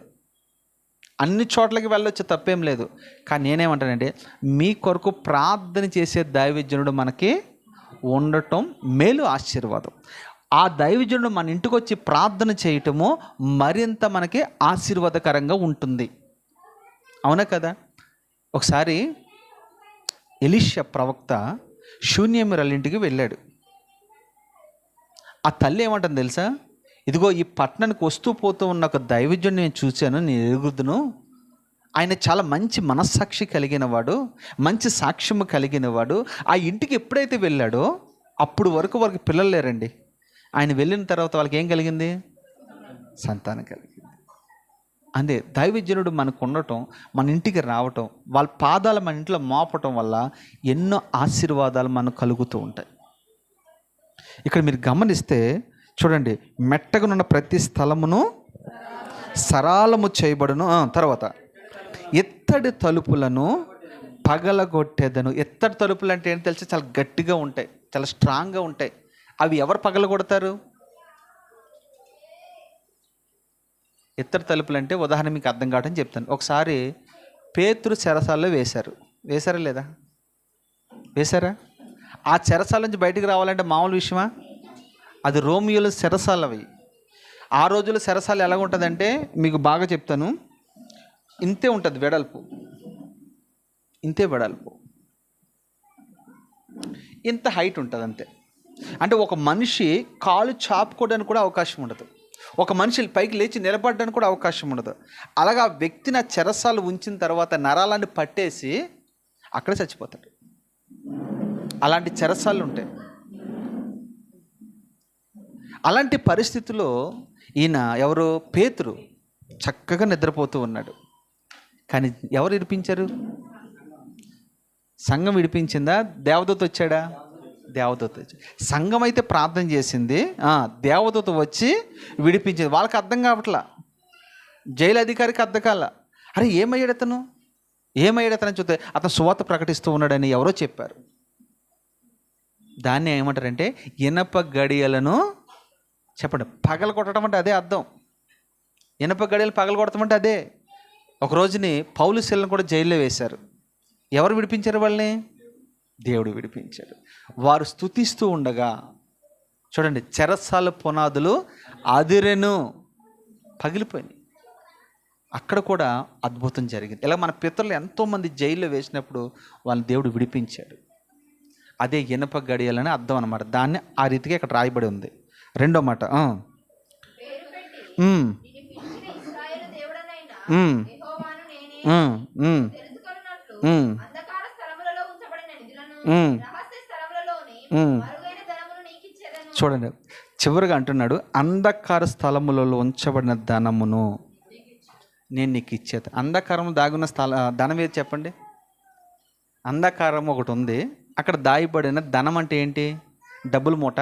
S1: అన్ని చోట్లకి వెళ్ళొచ్చు, తప్పేం లేదు. కానీ నేనేమంటానంటే, మీ కొరకు ప్రార్థన చేసే దైవజనుడు మనకి ఉండటం మేలు, ఆశీర్వాదం. ఆ దైవజనుడు మన ఇంటికి వచ్చి ప్రార్థన చేయటము మరింత మనకి ఆశీర్వాదకరంగా ఉంటుంది. అవునా కదా? ఒకసారి ఎలీషా ప్రవక్త శూన్యమిరాలింటికి వెళ్ళాడు. ఆ తల్లి ఏమంటుంది తెలుసా? ఇదిగో ఈ పట్టణానికి వస్తూ పోతూ ఉన్న ఒక దైవజనుడిని నేను చూశాను, నేను ఎరుగుదును. ఆయన చాలా మంచి మనస్సాక్షి కలిగిన వాడు, మంచి సాక్ష్యము కలిగిన వాడు. ఆ ఇంటికి ఎప్పుడైతే వెళ్ళాడో అప్పుడు వరకు వారికి పిల్లలు లేరండి. ఆయన వెళ్ళిన తర్వాత వాళ్ళకి ఏం కలిగింది? సంతానం కలిగింది. అంతే, దైవజనుడు మనకు ఉండటం, మన ఇంటికి రావటం, వాళ్ళ పాదాలు మన ఇంట్లో మోపటం వల్ల ఎన్నో ఆశీర్వాదాలు మనకు కలుగుతూ ఉంటాయి. ఇక్కడ మీరు గమనిస్తే చూడండి, మెట్టగనున్న ప్రతి స్థలమును సరళము చేయబడును. తర్వాత ఎత్తడి తలుపులను పగలగొట్టేదను. ఎత్తడి తలుపులు అంటే ఏంటి తెలిసి, చాలా గట్టిగా ఉంటాయి, చాలా స్ట్రాంగ్గా ఉంటాయి. అవి ఎవరు పగలగొడతారు? ఎత్తడి తలుపులు అంటే ఉదాహరణ మీకు అర్థం కావటం చెప్తాను. ఒకసారి పేతురు చెరసాల్లో వేశారా లేదా? వేశారా? ఆ చెరసాల నుంచి బయటికి రావాలంటే మామూలు విషయమా? అది రోమియోల చెరసాలు అవి. ఆ రోజుల్లో చెరసాలు ఎలా ఉంటుందంటే మీకు బాగా చెప్తాను, ఇంతే ఉంటుంది వెడల్పు, ఇంత హైట్ ఉంటుంది అంతే. అంటే ఒక మనిషి కాలు చాపుకోవడానికి కూడా అవకాశం ఉండదు, ఒక మనిషి పైకి లేచి నిలబడడానికి కూడా అవకాశం ఉండదు. అలాగా ఆ వ్యక్తిని ఆ చెరసాలు ఉంచిన తర్వాత నరాలన్నీ పట్టేసి అక్కడే చచ్చిపోతాడు. అలాంటి చెరసాలు ఉంటాయి. అలాంటి పరిస్థితుల్లో ఈయన ఎవరు? పేతురు చక్కగా నిద్రపోతూ ఉన్నాడు. కానీ ఎవరు విడిపించారు? సంఘం విడిపించిందా? దేవదూత వచ్చాడా? దేవదూత వచ్చి, సంఘం అయితే ప్రార్థన చేసింది, దేవదూత వచ్చి విడిపించింది. వాళ్ళకి అర్థం కావట్లా, జైలు అధికారికి అర్థం కాల. అరే ఏమయ్యాడు అతను చూస్తే అతను సువార్త ప్రకటిస్తూ ఉన్నాడని ఎవరో చెప్పారు. దాన్ని ఏమంటారంటే ఇనప గడియలను చెప్పండి పగల కొట్టడం అంటే అదే అర్థం. ఇనప గడియలు పగల కొడతామంటే అదే. ఒక రోజుని పౌలు శీలను కూడా జైల్లో వేశారు. ఎవరు విడిపించారు వాళ్ళని? దేవుడు విడిపించాడు. వారు స్తుతిస్తూ ఉండగా చూడండి, చెరసాల పునాదులు అదిరెను, పగిలిపోయినాయి. అక్కడ కూడా అద్భుతం జరిగింది. ఇలా మన పితరులు ఎంతోమంది జైల్లో వేసినప్పుడు వాళ్ళని దేవుడు విడిపించాడు. అదే ఇనప గడియలని అర్థం అన్నమాట. దాన్ని ఆ రీతిగా ఇక్కడ రాయబడి ఉంది. రెండో మాట, చూడండి, చివరిగా అంటున్నాడు, అంధకార స్థలములలో ఉంచబడిన ధనమును నేను నీకు ఇచ్చేది. అంధకారం దాగున్న ధనం ఏది చెప్పండి? అంధకారం ఒకటి ఉంది, అక్కడ దాయబడిన ధనం అంటే ఏంటి? డబ్బుల మూట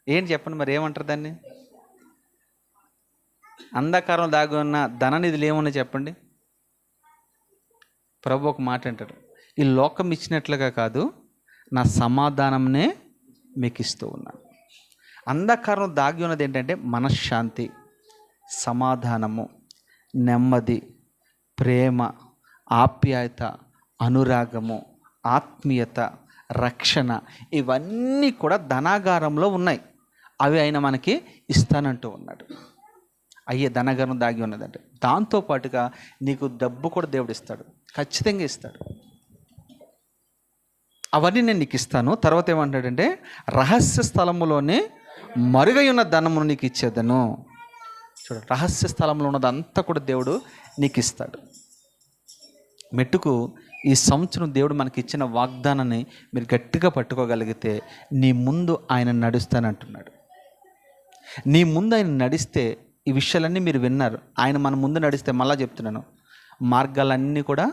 S1: ఏంటి చెప్పండి, మరి ఏమంటారు దాన్ని? అంధకారం దాగి ఉన్న ధననిధులు ఏమున్నాయి చెప్పండి? ప్రభు ఒక మాట అంటాడు, ఈ లోకం ఇచ్చినట్లుగా కాదు, నా సమాధానంనే మీకు ఇస్తూ ఉన్నాను. అంధకారం దాగి ఉన్నది ఏంటంటే మనశ్శాంతి, సమాధానము, నెమ్మది, ప్రేమ, ఆప్యాయత, అనురాగము, ఆత్మీయత, రక్షణ, ఇవన్నీ కూడా ధనాగారంలో ఉన్నాయి. అవి ఆయన మనకి ఇస్తానంటూ ఉన్నాడు. అయ్యే ధనాగారం దాగి ఉన్నదంటే దాంతోపాటుగా నీకు డబ్బు కూడా దేవుడు ఇస్తాడు, ఖచ్చితంగా ఇస్తాడు. అవన్నీ నేను నీకు ఇస్తాను. తర్వాత ఏమంటాడంటే, రహస్య స్థలములోనే మరుగై ఉన్న ధనమును నీకు ఇచ్చేదను. చూడు, రహస్య స్థలంలో ఉన్నదంతా కూడా దేవుడు నీకు ఇస్తాడు. మెట్టుకు ఈ సంవత్సరం దేవుడు మనకి ఇచ్చిన వాగ్దానాన్ని మీరు గట్టిగా పట్టుకోగలిగితే నీ ముందు ఆయన నడుస్తానంటున్నాడు. నీ ముందు ఆయన నడిస్తే, ఈ విషయాలన్నీ మీరు విన్నారు, ఆయన మన ముందు నడిస్తే, మళ్ళా చెప్తున్నాను, మార్గాలన్నీ కూడా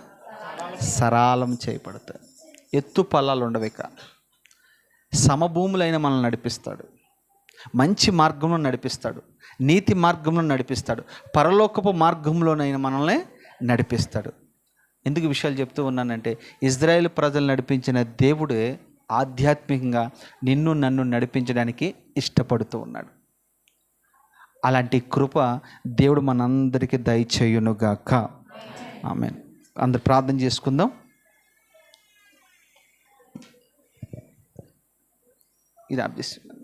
S1: సరళం చేయబడతాయి. ఎత్తు పల్లాలు ఉండవిక, సమభూములైన మనల్ని నడిపిస్తాడు, మంచి మార్గంలో నడిపిస్తాడు, నీతి మార్గంలో నడిపిస్తాడు, పరలోకపు మార్గంలోనైనా మనల్ని నడిపిస్తాడు. ఎందుకు విషయాలు చెప్తూ ఉన్నానంటే, ఇజ్రాయేల్ ప్రజలు నడిపించిన దేవుడే ఆధ్యాత్మికంగా నిన్ను నన్ను నడిపించడానికి ఇష్టపడుతూ ఉన్నాడు. అలాంటి కృప దేవుడు మనందరికీ దయచేయునుగాక. ఆమేన్. అందరు ప్రార్థన చేసుకుందాం. ఇది అర్థిస్తున్నాను.